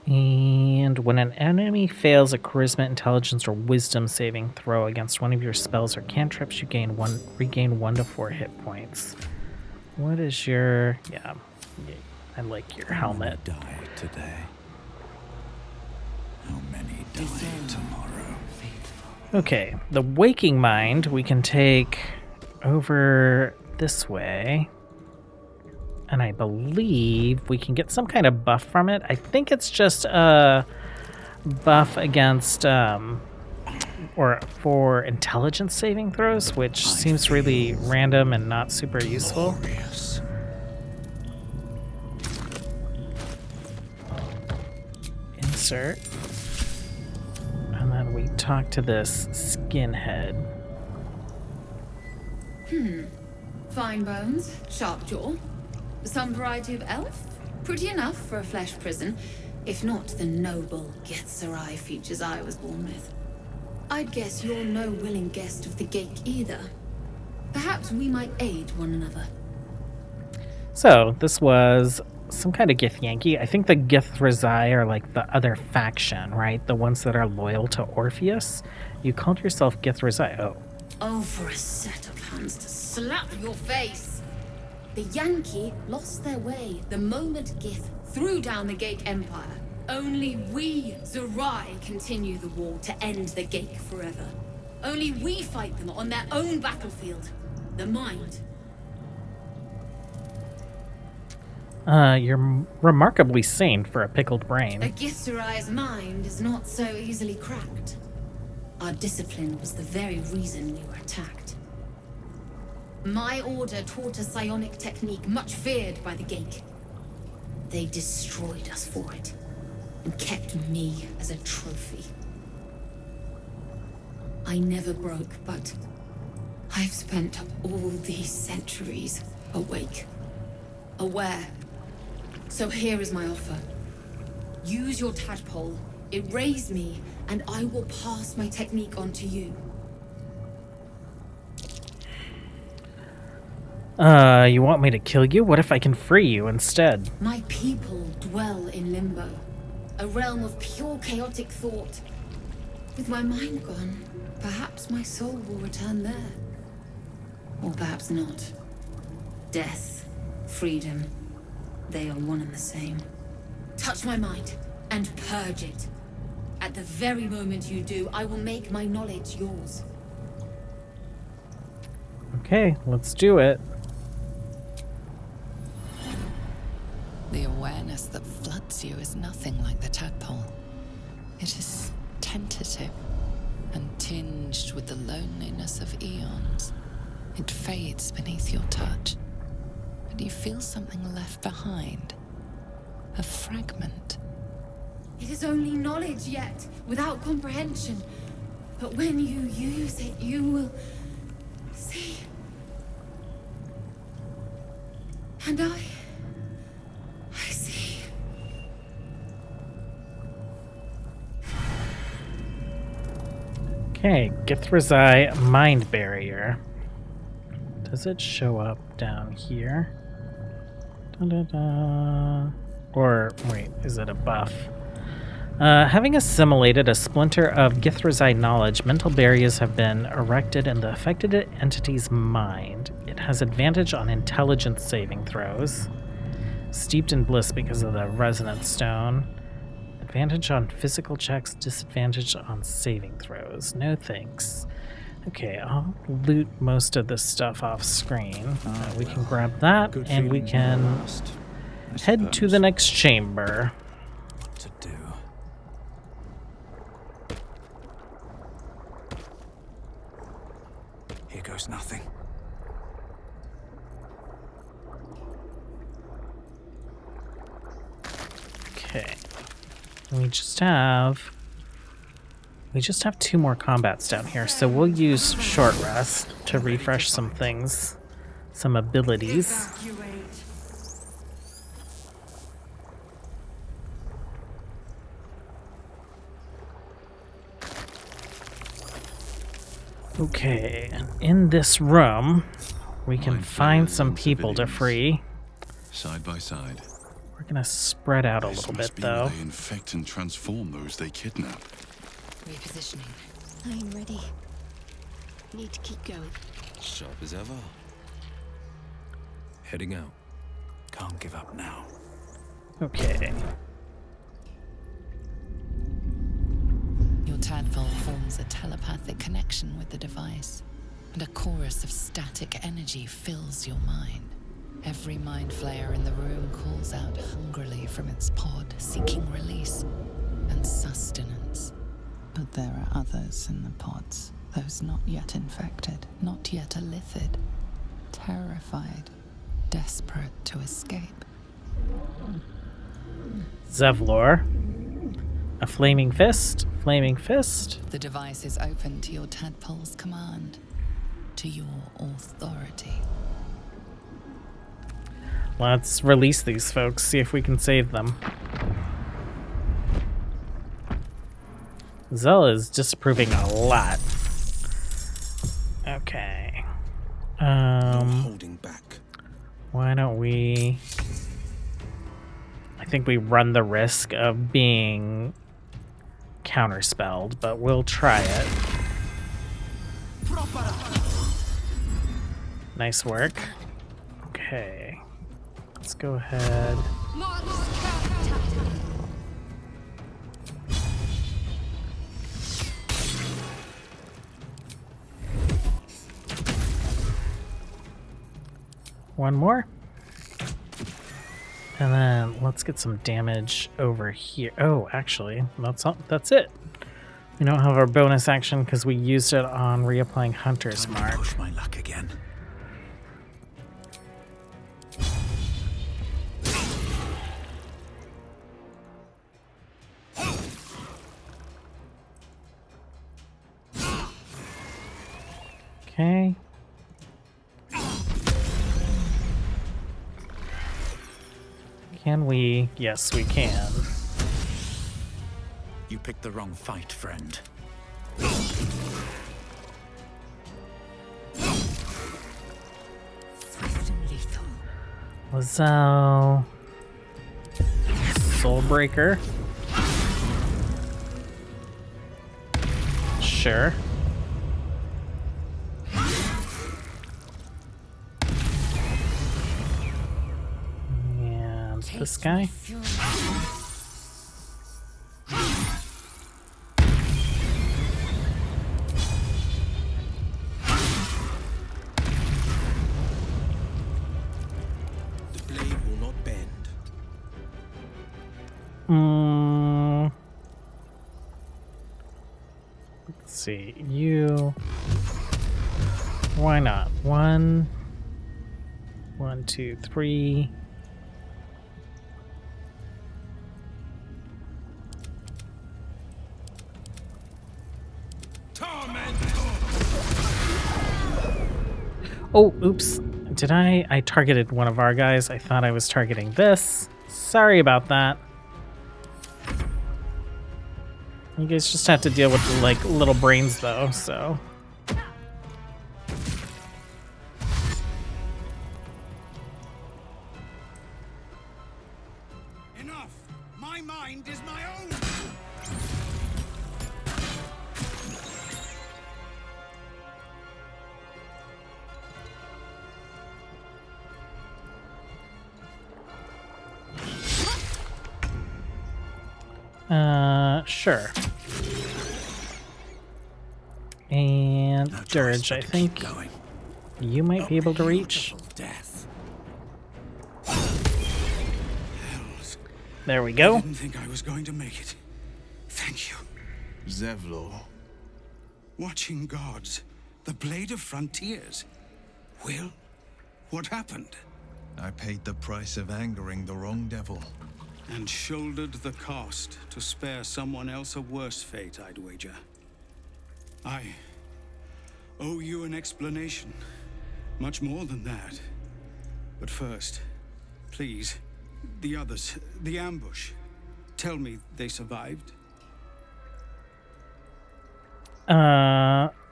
And when an enemy fails a charisma, intelligence, or wisdom saving throw against one of your spells or cantrips, you regain 1 to 4 hit points. What is your... Yeah, I like your helmet. How many die today? How many die tomorrow? Okay, the waking mind we can take over this way. And I believe we can get some kind of buff from it. I think it's just a buff against, or for intelligence saving throws, which seems really random and not super useful. Insert. And then we talk to this skinhead. Fine bones, sharp jaw. Some variety of elf? Pretty enough for a flesh prison, if not the noble Githzerai features I was born with. I'd guess you're no willing guest of the Gake either. Perhaps we might aid one another. So, this was some kind of Githyanki. I think the Githzerai are like the other faction, right? The ones that are loyal to Orpheus. You called yourself Githzerai. Oh. Oh, for a set of hands to slap your face! The Yankee lost their way the moment Gith threw down the Gake Empire. Only we, Zerai, continue the war to end the Gake forever. Only we fight them on their own battlefield, the mind. You're remarkably sane for a pickled brain. A Githzerai's mind is not so easily cracked. Our discipline was the very reason we were attacked. My order taught a psionic technique much feared by the Gake. They destroyed us for it, and kept me as a trophy. I never broke, but I've spent all these centuries awake, aware. So here is my offer. Use your tadpole, erase me, and I will pass my technique on to you. You want me to kill you? What if I can free you instead? My people dwell in limbo, a realm of pure chaotic thought. With my mind gone, perhaps my soul will return there. Or perhaps not. Death, freedom, they are one and the same. Touch my mind, and purge it. At the very moment you do, I will make my knowledge yours. Okay, let's do it. The awareness that floods you is nothing like the tadpole. It is tentative and tinged with the loneliness of eons. It fades beneath your touch, but you feel something left behind. A fragment. It is only knowledge yet, without comprehension. But when you use it, you will see. And I see. Okay, Githzerai Mind Barrier. Does it show up down here? Da-da-da. Or, wait, is it a buff? Having assimilated a splinter of Githzerai knowledge, mental barriers have been erected in the affected entity's mind. It has advantage on intelligence saving throws. Steeped in bliss because of the resonance stone. Advantage on physical checks, disadvantage on saving throws. No thanks. Okay, I'll loot most of this stuff off screen. We can grab that, and we can head to the next chamber. What to do? Here goes nothing. Okay. We just have 2 more combats down here, so we'll use short rest to refresh some things, some abilities. Okay, and in this room, we can Mind find flayers some and people to civilians, free. side by side. We're gonna spread out a This little must bit, be where though. they infect and transform those they kidnap. Repositioning. I'm ready. Need to keep going. Sharp as ever. Heading out. Can't give up now. Okay. Your tadpole forms a telepathic connection with the device, and a chorus of static energy fills your mind. Every mind flayer in the room calls out hungrily from its pod, seeking release and sustenance. But there are others in the pods, those not yet infected, not yet elithid, terrified, desperate to escape. Zevlor. A flaming fist. Flaming fist. The device is open to your tadpole's command, to your authority. Let's release these folks, see if we can save them. Zell is disapproving a lot. Okay. Holding back. Why don't we... I think we run the risk of being counterspelled, but we'll try it. Nice work. Okay. Let's go ahead. One more. And then let's get some damage over here. Oh, actually, that's it. We don't have our bonus action because we used it on reapplying Hunter's Mark. Push my luck again. Okay. Can we? Yes, we can. You picked the wrong fight, friend. Swift and lethal. Lazelle. Soulbreaker. Sure. And this guy. The blade will not bend. Let's see. You. Why not? 1, 2, 3. Oh, oops. Did I targeted one of our guys. I thought I was targeting this. Sorry about that. You guys just have to deal with the, like, little brains, though, so... Enough! My mind is my own! Sure. And Dirge, I think you might be able to reach. Death. There we go. I didn't think I was going to make it. Thank you. Zevlor. Watching gods. The Blade of Frontiers. Will, what happened? I paid the price of angering the wrong devil. And shouldered the cost to spare someone else a worse fate, I'd wager. I owe you an explanation. Much more than that. But first, please, the others, the ambush. Tell me they survived?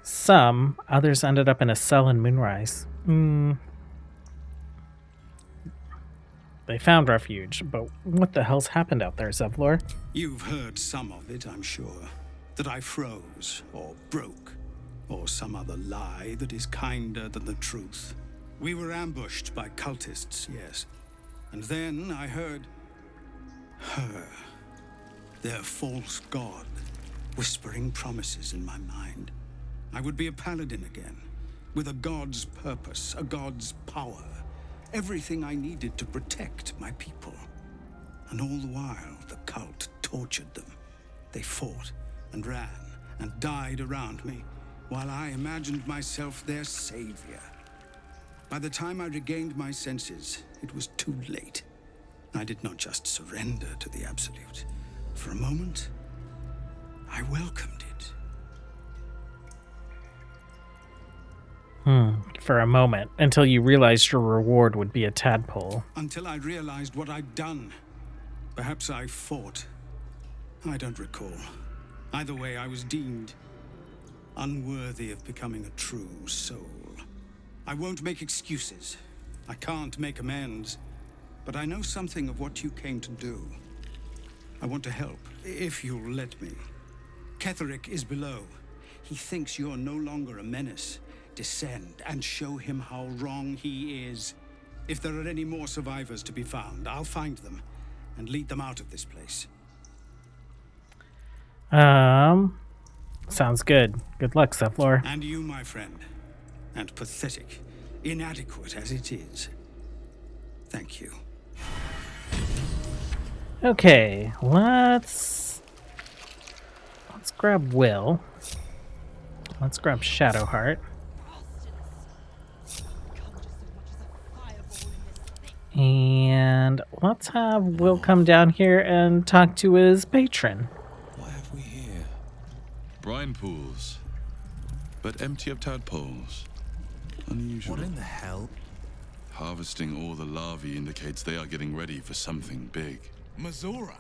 Some, others ended up in a cell in Moonrise. They found refuge, but what the hell's happened out there, Zevlor? You've heard some of it, I'm sure. That I froze, or broke, or some other lie that is kinder than the truth. We were ambushed by cultists, yes. And then I heard her, their false god, whispering promises in my mind. I would be a paladin again, with a god's purpose, a god's power. Everything I needed to protect my people. And all the while, the cult tortured them. They fought and ran and died around me, while I imagined myself their savior. By the time I regained my senses, it was too late. I did not just surrender to the Absolute. For a moment, I welcomed it. For a moment, until you realized your reward would be a tadpole. Until I realized what I'd done. Perhaps I fought. I don't recall. Either way, I was deemed unworthy of becoming a true soul. I won't make excuses. I can't make amends. But I know something of what you came to do. I want to help, if you'll let me. Ketherick is below. He thinks you're no longer a menace. Descend and show him how wrong he is. If there are any more survivors to be found, I'll find them and lead them out of this place. Sounds good. Good luck, Zevlor. And you, my friend. And pathetic, inadequate as it is. Thank you. Okay, let's grab Will. Let's grab Shadowheart. And let's have Will come down here and talk to his patron. What have we here? Brine pools, but empty of tadpoles. Unusual. What in the hell? Harvesting all the larvae indicates they are getting ready for something big. Mazora,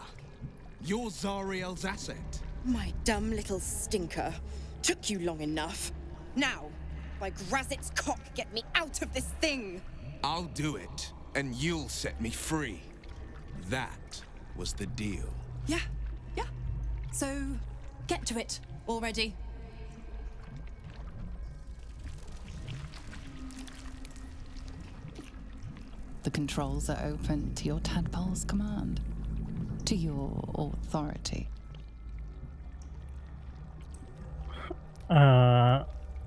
you're Zariel's asset. My dumb little stinker. Took you long enough. Now, by Grazit's cock, get me out of this thing! I'll do it, and you'll set me free. That was the deal. Yeah. So, get to it already. The controls are open to your tadpole's command, to your authority.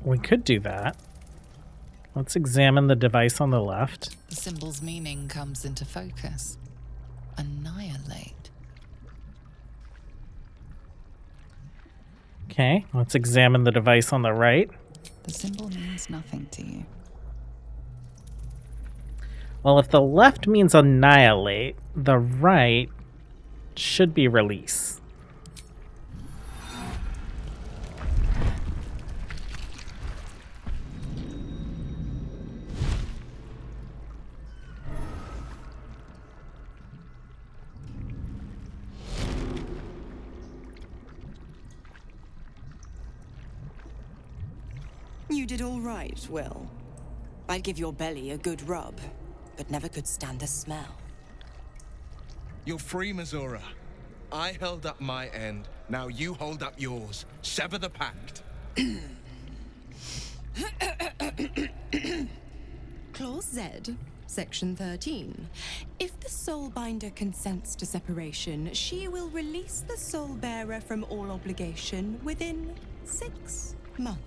We could do that. Let's examine the device on the left. The symbol's meaning comes into focus. Annihilate. Okay, let's examine the device on the right. The symbol means nothing to you. Well, if the left means annihilate, the right should be release. You did all right, Will. I'd give your belly a good rub, but never could stand the smell. You're free, Mazora. I held up my end. Now you hold up yours. Sever the pact. Clause Z, Section 13. If the Soulbinder consents to separation, she will release the Soulbearer from all obligation within 6 months.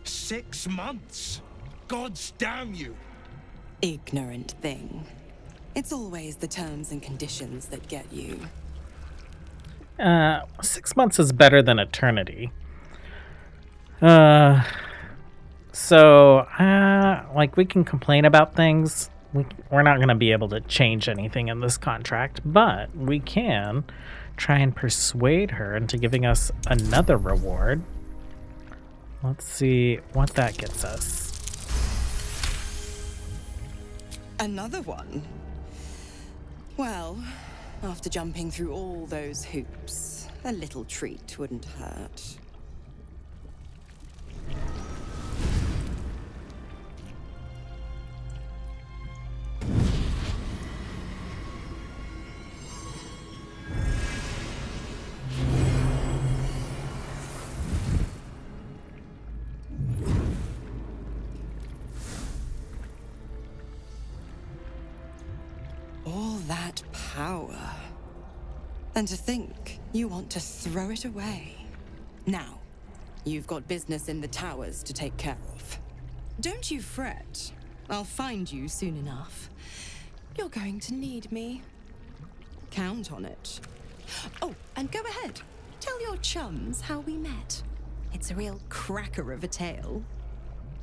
6 months? Gods damn you! Ignorant thing. It's always the terms and conditions that get you. 6 months is better than eternity. Like, we can complain about things. We're not going to be able to change anything in this contract, but we can try and persuade her into giving us another reward. Let's see what that gets us. Another one? Well, after jumping through all those hoops, a little treat wouldn't hurt. All that power. And to think you want to throw it away. Now, you've got business in the towers to take care of. Don't you fret. I'll find you soon enough. You're going to need me. Count on it. Oh, and go ahead. Tell your chums how we met. It's a real cracker of a tale.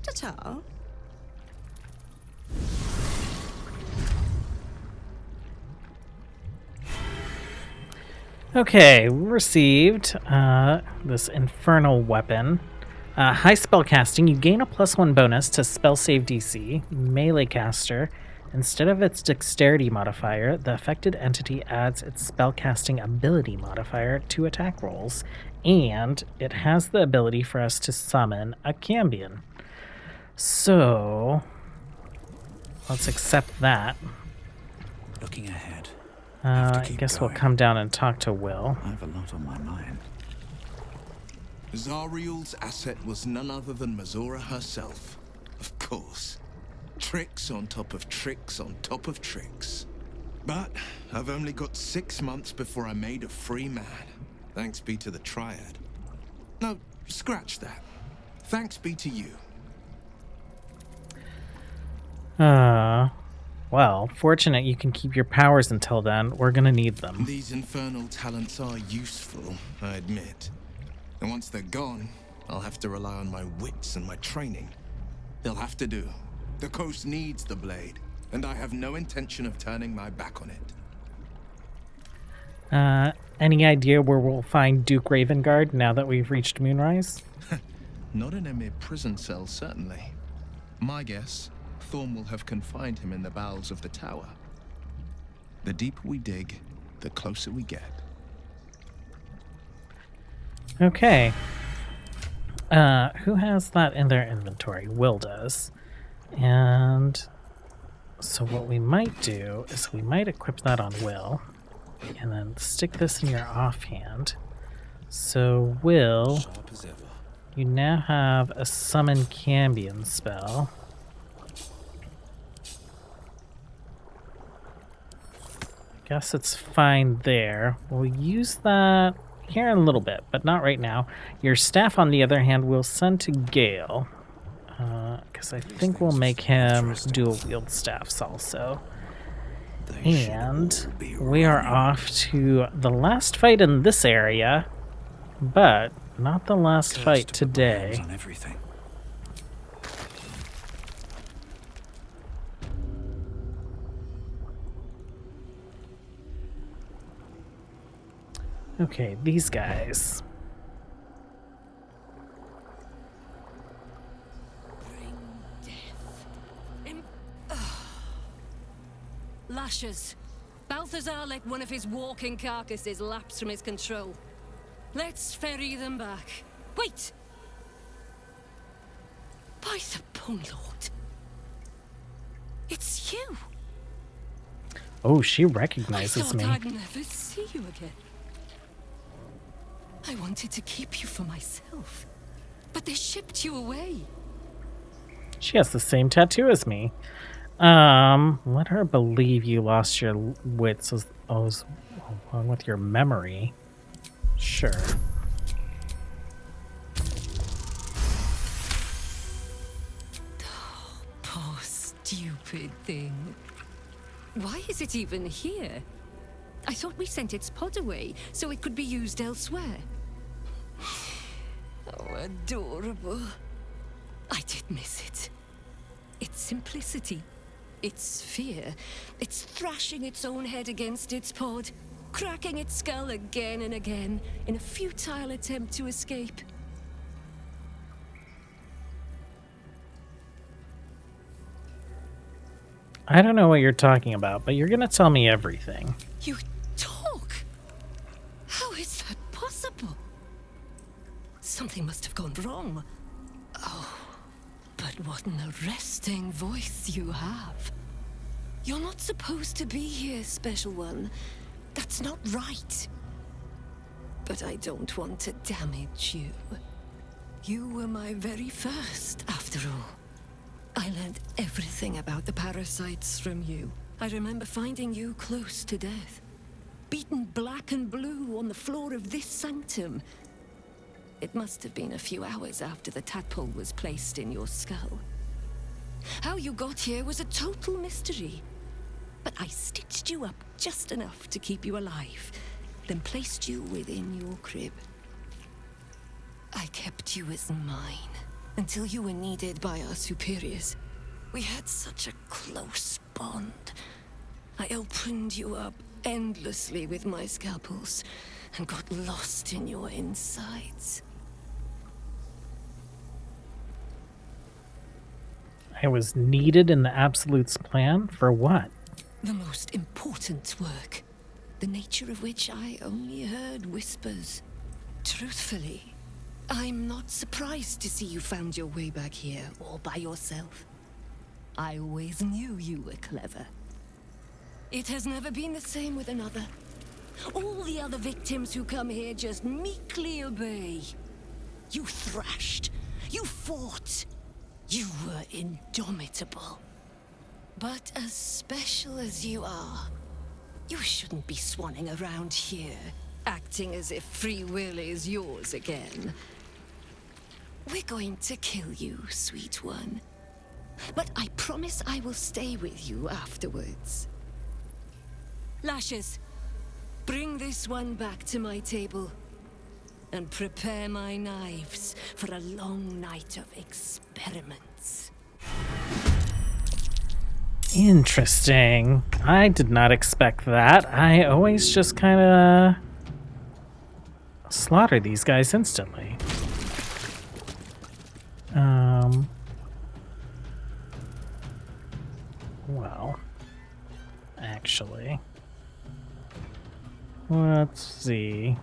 Ta-ta. Okay, we received this infernal weapon. High spell casting, you gain a +1 bonus to spell save DC. Melee caster, instead of its dexterity modifier, the affected entity adds its spell casting ability modifier to attack rolls, and it has the ability for us to summon a Cambion. So, let's accept that. Looking ahead. I guess we'll come down and talk to Will. I have a lot on my mind. Zariel's asset was none other than Mazora herself. Of course. Tricks on top of tricks on top of tricks. But I've only got 6 months before I'm made a free man. Thanks be to the Triad. No, scratch that. Thanks be to you. Well, fortunate you can keep your powers until then. We're gonna need them. These infernal talents are useful, I admit. And once they're gone, I'll have to rely on my wits and my training. They'll have to do. The coast needs the blade, and I have no intention of turning my back on it. Any idea where we'll find Duke Ravengard now that we've reached Moonrise? Not in a mere prison cell, certainly. My guess, Thorm will have confined him in the bowels of the tower. The deeper we dig, the closer we get. Okay. Who has that in their inventory? Will does. And so what we might do is we might equip that on Will and then stick this in your offhand. So Will, you now have a summon Cambion spell. Guess it's fine there. We'll use that here in a little bit, but not right now. Your staff, on the other hand, we'll send to Gale, because I think we'll make him dual wield staffs also. And we are off to the last fight in this area, but not the last fight today. Okay, these guys. Lashes. Balthazar let one of his walking carcasses lapse from his control. Let's ferry them back. Wait! By the Bone Lord. It's you! Oh, she recognizes me. I thought I'd never see you again. I wanted to keep you for myself, but they shipped you away. She has the same tattoo as me. Let her believe you lost your wits along with your memory. Sure. Oh, poor stupid thing. Why is it even here? I thought we sent its pod away so it could be used elsewhere. Oh, adorable. I did miss it. Its simplicity, its fear, its thrashing its own head against its pod, cracking its skull again and again in a futile attempt to escape. I don't know what you're talking about, but you're gonna tell me everything. You talk? How is that possible? Something must have gone wrong. Oh, but what an arresting voice you have. You're not supposed to be here, Special One. That's not right. But I don't want to damage you. You were my very first, after all. I learned everything about the parasites from you. I remember finding you close to death, beaten black and blue on the floor of this sanctum. It must have been a few hours after the tadpole was placed in your skull. How you got here was a total mystery, but I stitched you up just enough to keep you alive, then placed you within your crib. I kept you as mine until you were needed by our superiors. We had such a close bond. I opened you up endlessly with my scalpels and got lost in your insides. I was needed in the Absolute's plan? For what? The most important work, the nature of which I only heard whispers. Truthfully, I'm not surprised to see you found your way back here all by yourself. I always knew you were clever. It has never been the same with another. All the other victims who come here just meekly obey. You thrashed. You fought. You were indomitable. But as special as you are, you shouldn't be swanning around here, acting as if free will is yours again. We're going to kill you, sweet one. But I promise I will stay with you afterwards. Lashes, bring this one back to my table. And prepare my knives for a long night of experiments. Interesting. I did not expect that. I always just kind of slaughter these guys instantly. Well, actually, let's see.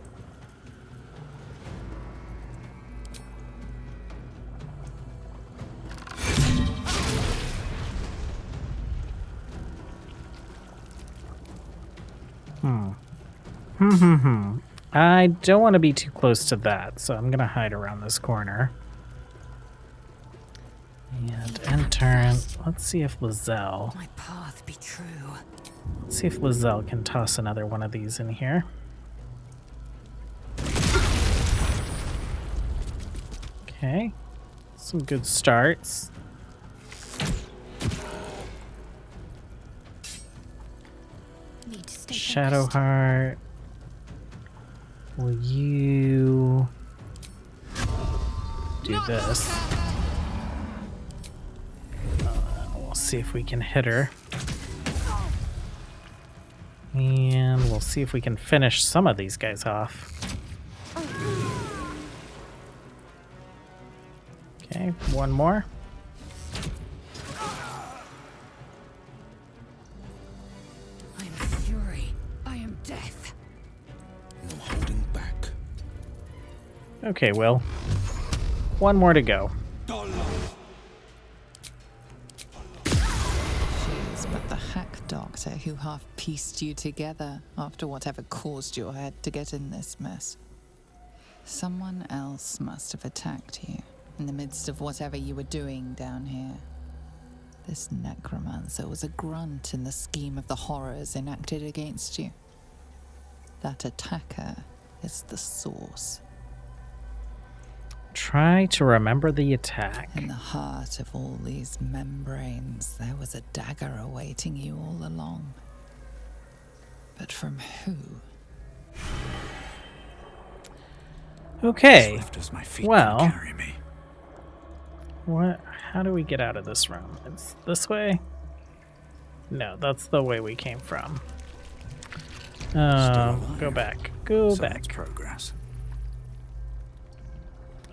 I don't want to be too close to that, so I'm going to hide around this corner. And end turn. Let's see if Lizelle... My path be true. Let's see if Lizelle can toss another one of these in here. Okay. Some good starts. Shadowheart. Will you do this? We'll see if we can hit her. And we'll see if we can finish some of these guys off. Okay, one more. I am fury. I am death. No holding back. Okay, Will. One more to go. She's but the hack doctor who half pieced you together after whatever caused your head to get in this mess. Someone else must have attacked you in the midst of whatever you were doing down here. This necromancer was a grunt in the scheme of the horrors enacted against you. That attacker is the source. Try to remember the attack. In the heart of all these membranes, there was a dagger awaiting you all along. But from who? Okay. Swift as my feet Well, can carry me. what? How do we get out of this room? It's this way? No, that's the way we came from. Go back. Go So back. that's progress.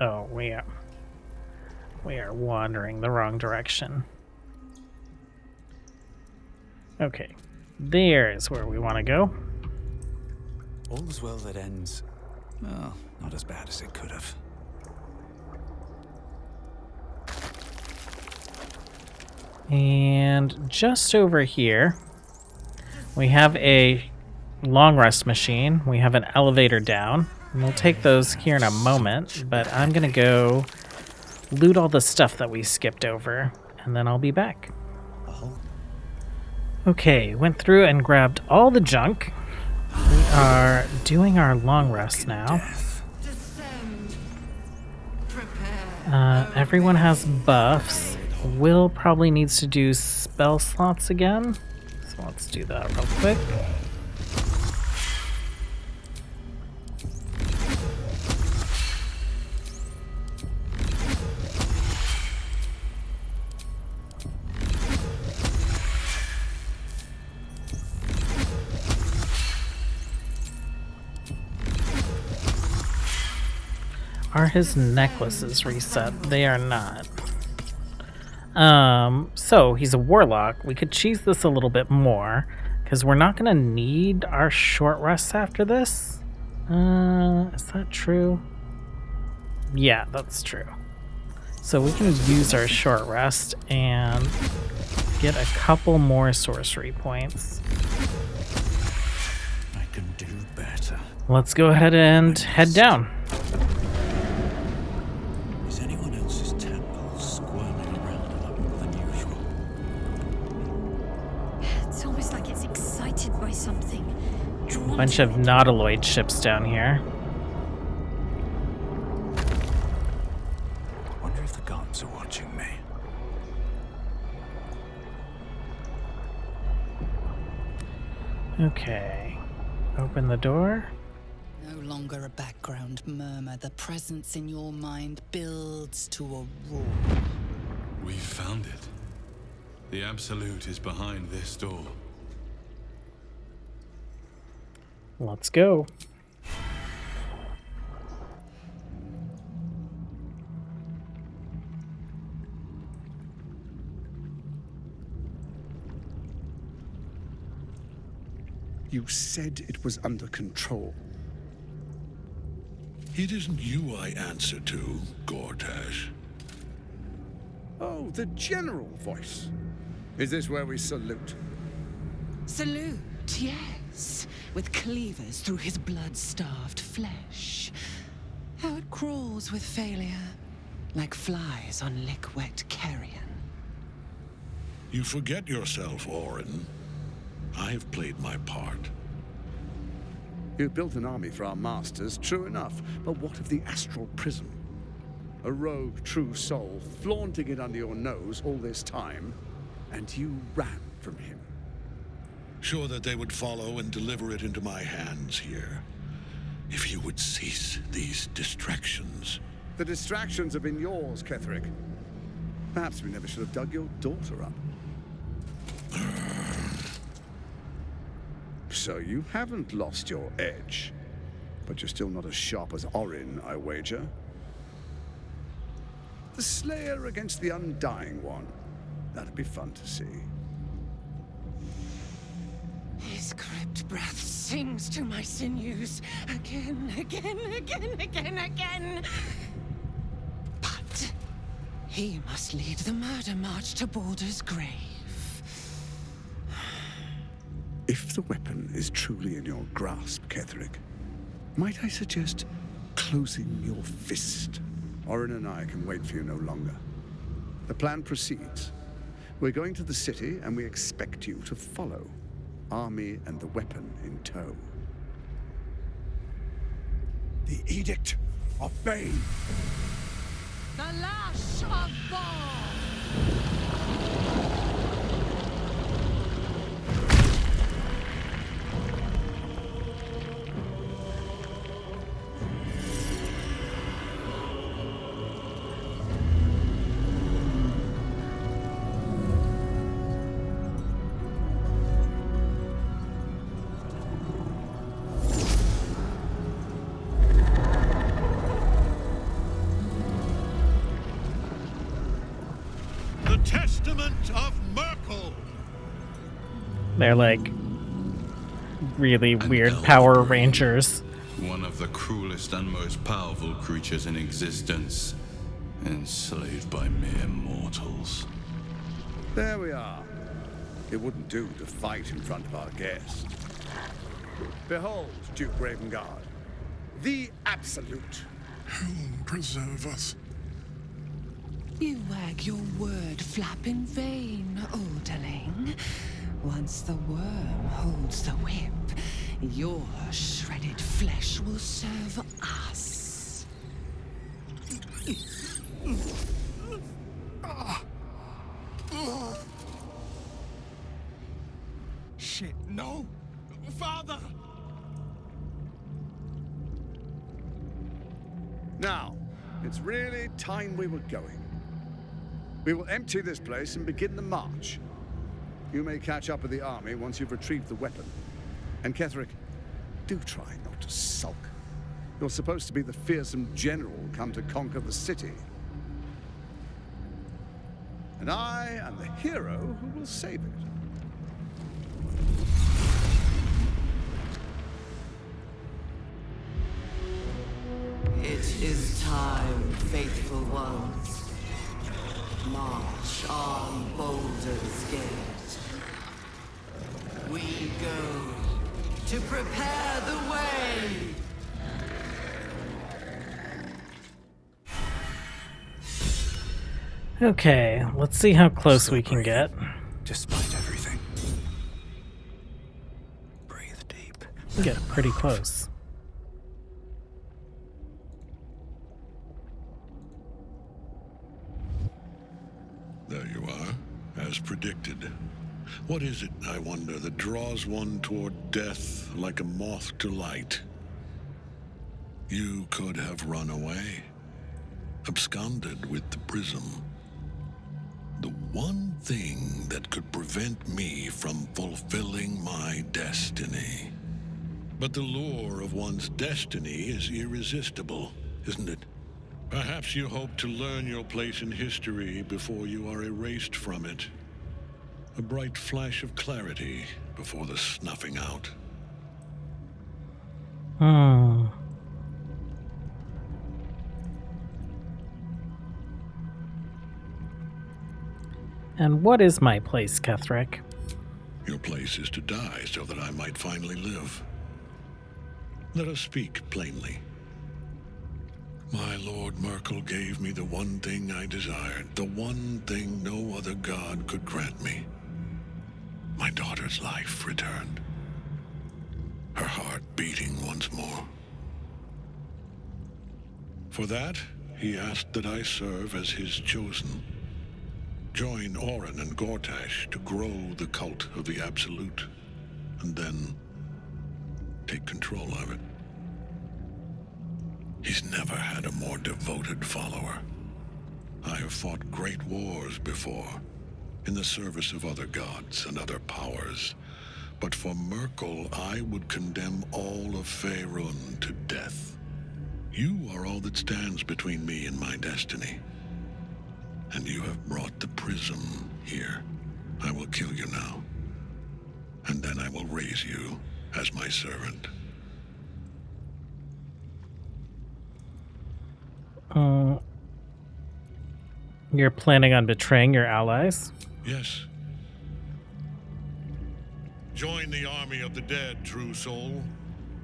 Oh, we are wandering the wrong direction. Okay, there's where we want to go. All's well that ends. Well, not as bad as it could have. And just over here, we have a long rest machine. We have an elevator down. And we'll take those here in a moment, but I'm going to go loot all the stuff that we skipped over, and then I'll be back. Okay, went through and grabbed all the junk. We are doing our long rest now. Everyone has buffs. Will probably needs to do spell slots again. So let's do that real quick. Are his necklaces reset? They are not. So he's a warlock. We could cheese this a little bit more because we're not gonna need our short rests after this. Is that true? Yeah, that's true. So we can use our short rest and get a couple more sorcery points. I can do better. Let's go ahead and head down. Is anyone else's temple squirming around a lot more than usual? It's almost like it's excited by something. A bunch of nautiloid ships down here. Wonder if the gods are watching me. Okay. Open the door. No longer a background murmur. The presence in your mind builds to a roar. We found it. The Absolute is behind this door. Let's go. You said it was under control. It isn't you I answer to, Gortash. Oh, the general voice. Is this where we salute? Salute, yes. With cleavers through his blood-starved flesh. How it crawls with failure, like flies on lick-wet carrion. You forget yourself, Orin. I've played my part. You've built an army for our masters, true enough. But what of the astral prism? A rogue true soul flaunting it under your nose all this time, and you ran from him. Sure that they would follow and deliver it into my hands here. If you would cease these distractions. The distractions have been yours, Ketherick. Perhaps we never should have dug your daughter up. So you haven't lost your edge, but you're still not as sharp as Orin, I wager. The Slayer against the Undying One. That'd be fun to see. His crypt breath sings to my sinews again, again, again, again, again. But he must lead the murder march to Baldur's grave. If the weapon is truly in your grasp, Ketherick, might I suggest closing your fist? Orin and I can wait for you no longer. The plan proceeds. We're going to the city, and we expect you to follow. Army and the weapon in tow. The Edict of Bane. The lash of Bhaal! The Testament of Merkel. They're like really weird Power Rangers. One of the cruelest and most powerful creatures in existence, enslaved by mere mortals. There we are. It wouldn't do to fight in front of our guest. Behold, Duke Ravengard, the Absolute. Whom preserve us? You wag your word flap in vain, Alderling. Once the worm holds the whip, your shredded flesh will serve us. Shit, no! Father! Now, it's really time we were going. We will empty this place and begin the march. You may catch up with the army once you've retrieved the weapon. And Ketheric, do try not to sulk. You're supposed to be the fearsome general come to conquer the city. And I am the hero who will save it. It is time, faithful ones. March on Baldur's Gate. We go to prepare the way. Okay, let's see how close we can get. Despite everything. We get pretty close. There you are, as predicted. What is it, I wonder, that draws one toward death like a moth to light? You could have run away, absconded with the prism. The one thing that could prevent me from fulfilling my destiny. But the lure of one's destiny is irresistible, isn't it? Perhaps you hope to learn your place in history before you are erased from it. A bright flash of clarity before the snuffing out. And what is my place, Ketheric? Your place is to die so that I might finally live. Let us speak plainly. My Lord Merkel gave me the one thing I desired, the one thing no other god could grant me. My daughter's life returned. Her heart beating once more. For that, he asked that I serve as his chosen. Join Orin and Gortash to grow the cult of the Absolute, and then take control of it. He's never had a more devoted follower. I have fought great wars before, in the service of other gods and other powers. But for Merkel, I would condemn all of Faerun to death. You are all that stands between me and my destiny. And you have brought the prism here. I will kill you now. And then I will raise you as my servant. You're planning on betraying your allies? Yes. Join the army of the dead, true soul.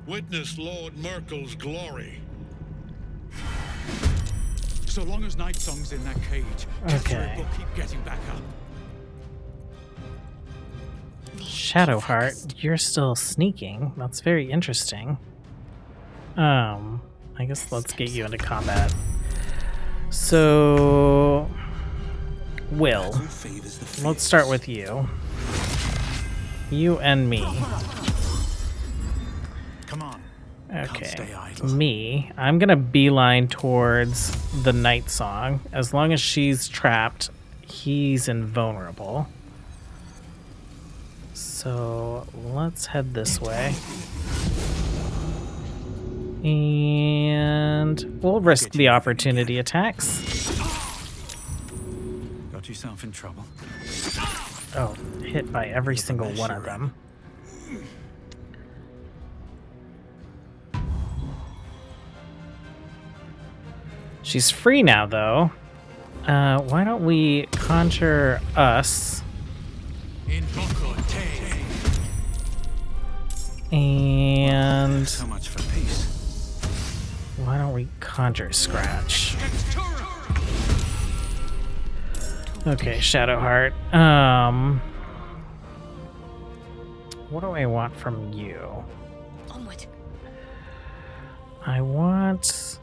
Witness Lord Merkel's glory. So long as Night Song's in that cage, Ketheric will keep getting back up. Shadowheart, you're still sneaking. That's very interesting. I guess let's get you into combat. So, Will, let's start with you. You and me. Come on. Okay, me. I'm gonna beeline towards the Night Song. As long as she's trapped, he's invulnerable. So let's head this way. And we'll risk the opportunity attacks. Got yourself in trouble. Oh, hit by every single one of them. She's free now, though. Why don't we conjure us? And so much for peace. Why don't we conjure Scratch? Okay, Shadowheart. what do I want from you? Onward. I want,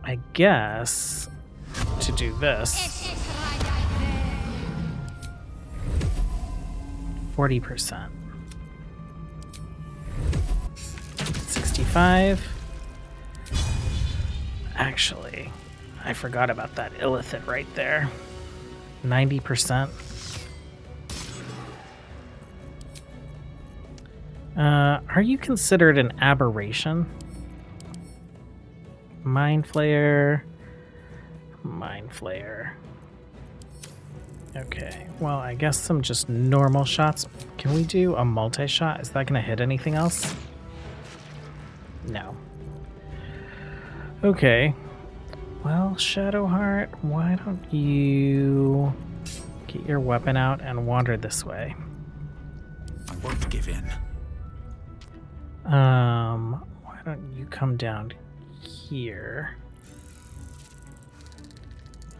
I guess, to do this. 40%. 65. Actually, I forgot about that illithid right there. 90%. Are you considered an aberration? Mind Flayer. Mind Flayer. Okay, well, I guess some just normal shots. Can we do a multi-shot? Is that going to hit anything else? No. Okay. Well, Shadowheart, why don't you get your weapon out and wander this way? I won't give in. Why don't you come down here?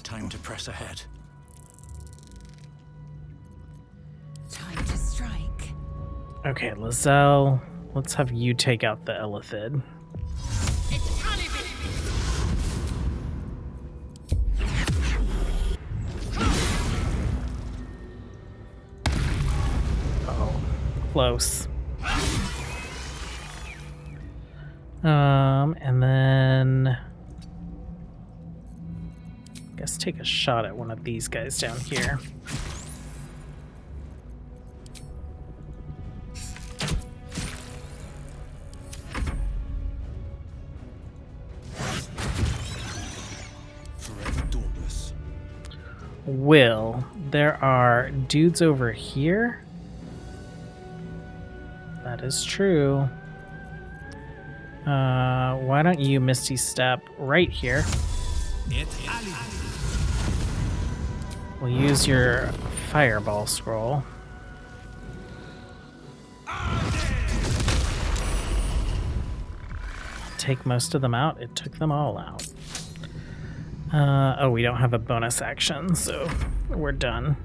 Time to press ahead. Time to strike. Okay, Lizelle, let's have you take out the illithid. Oh, close. And then I guess take a shot at one of these guys down here. Forever dauntless. Will, there are dudes over here? That is true. Why don't you Misty Step right here? We'll use your Fireball Scroll. Take most of them out. It took them all out. Oh, we don't have a bonus action, so we're done.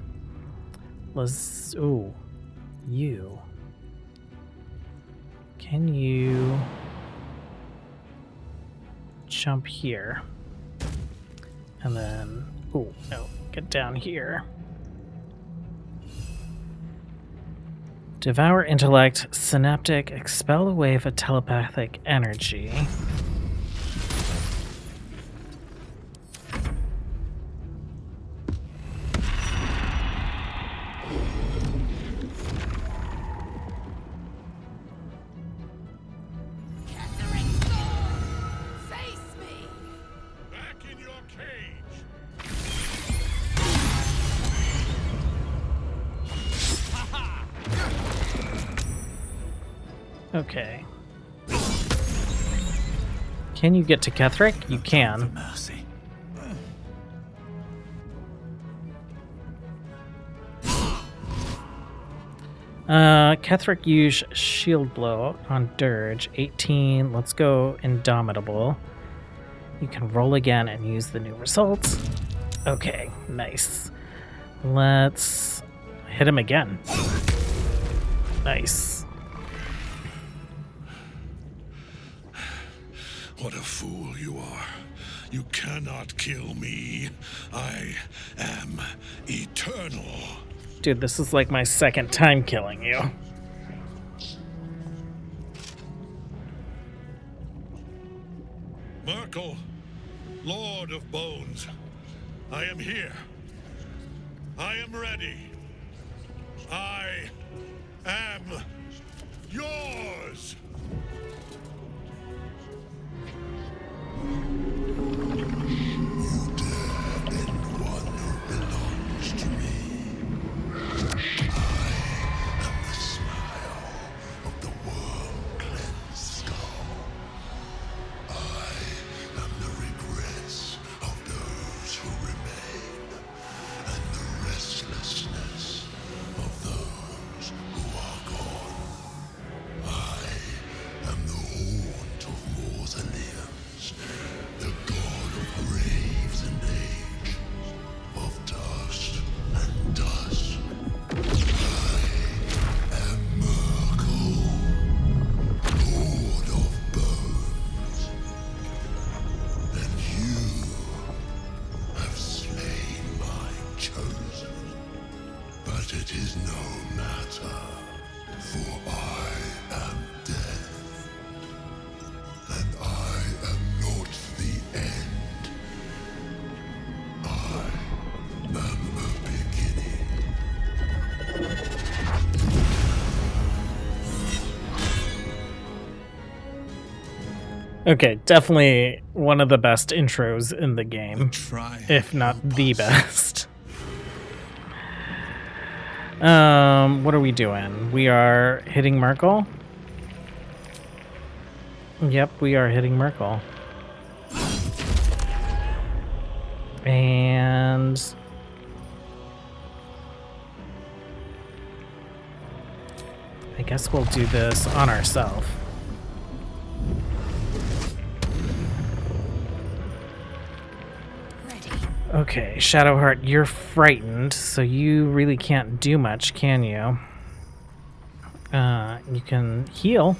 Ooh, you. Can you jump here? And then, oh, no, get down here. Devour Intellect, Synaptic, expel a wave of telepathic energy. Okay. Can you get to Ketherick? You can. Mercy. Ketherick use Shield Blow on Dirge. 18. Let's go Indomitable. You can roll again and use the new results. Okay, nice. Let's hit him again. Nice. What a fool you are. You cannot kill me. I am eternal. Dude, this is like my second time killing you. Merkel, Lord of Bones, I am here. I am ready. I am yours. Okay, definitely one of the best intros in the game, if not the best. What are we doing? We are hitting Merkel. Yep, we are hitting Merkel. And I guess we'll do this on ourselves. Okay, Shadowheart, you're frightened, so you really can't do much, can you? You can heal.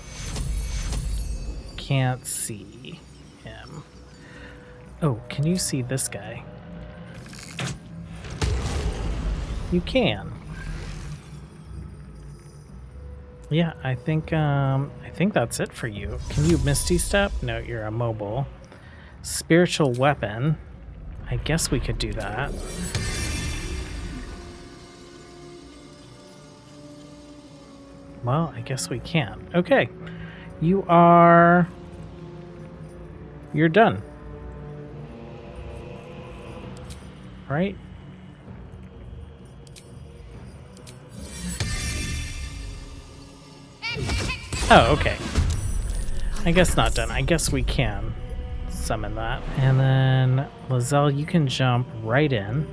Can't see him. Oh, can you see this guy? You can. Yeah, I think that's it for you. Can you Misty Step? No, you're immobile. Spiritual weapon. I guess we could do that. Well, I guess we can. Okay. You're done. Right? Oh, okay. I guess not done. I guess we can summon that. And then, Lizelle, you can jump right in.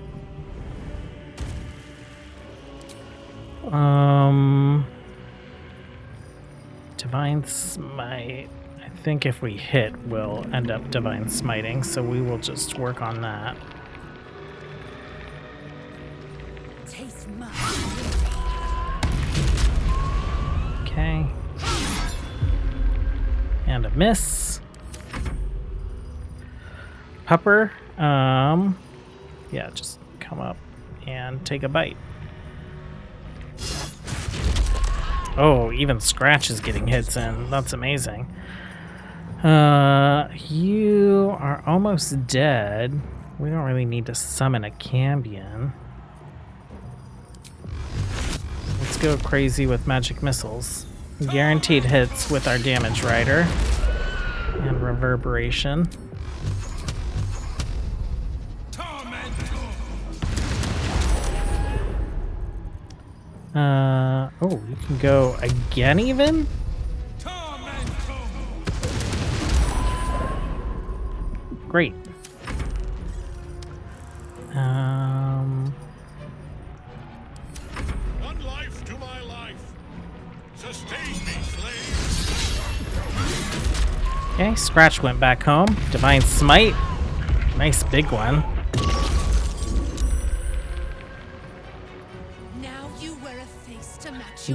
Divine Smite. I think if we hit, we'll end up Divine Smiting, so we will just work on that. Okay. And a miss. Pupper, yeah, just come up and take a bite. Oh, even Scratch is getting hits in. That's amazing. You are almost dead. We don't really need to summon a Cambion. Let's go crazy with magic missiles. Guaranteed hits with our damage rider. And reverberation. Oh, you can go again even? Great. One life to my life. Sustain me, slave. Okay, Scratch went back home. Divine Smite. Nice big one.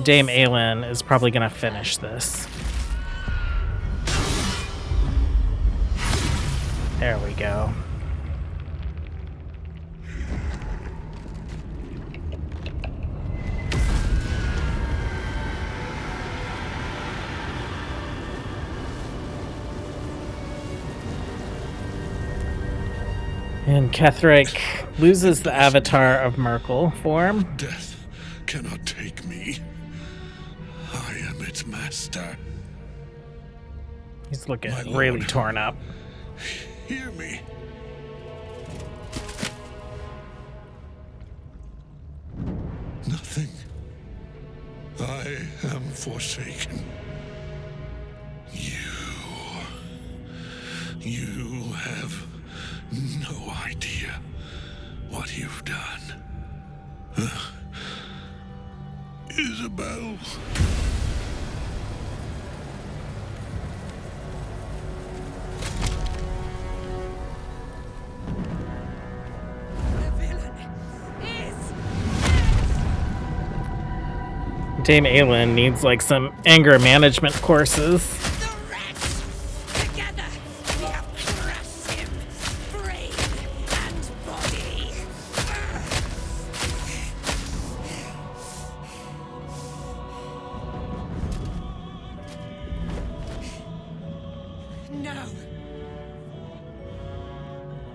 Dame Aelin is probably going to finish this. There we go. And Ketheric loses the avatar of Merkel form. Death cannot take me. I am its master. He's looking really torn up. Hear me. Nothing. I am forsaken. You have no idea what you've done. Isabel. Dame Aelin needs like some anger management courses.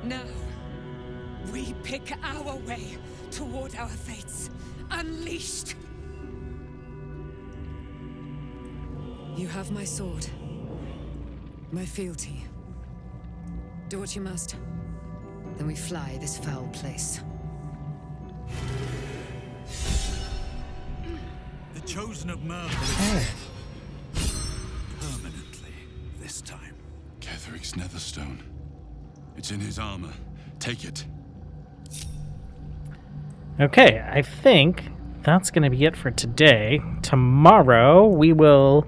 No. We pick our way toward our fates. Unleashed. You have my sword. My fealty. Do what you must. Then we fly this foul place. The chosen of Merlin. Permanently, this time. Ketheric's netherstone. It's in his armor. Take it. Okay, I think that's going to be it for today. Tomorrow, we will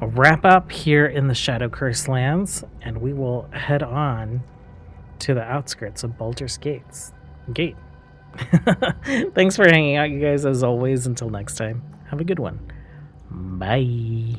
wrap up here in the Shadow Curse lands, and we will head on to the outskirts of Baldur's Gate. Thanks for hanging out, you guys, as always. Until next time, have a good one. Bye.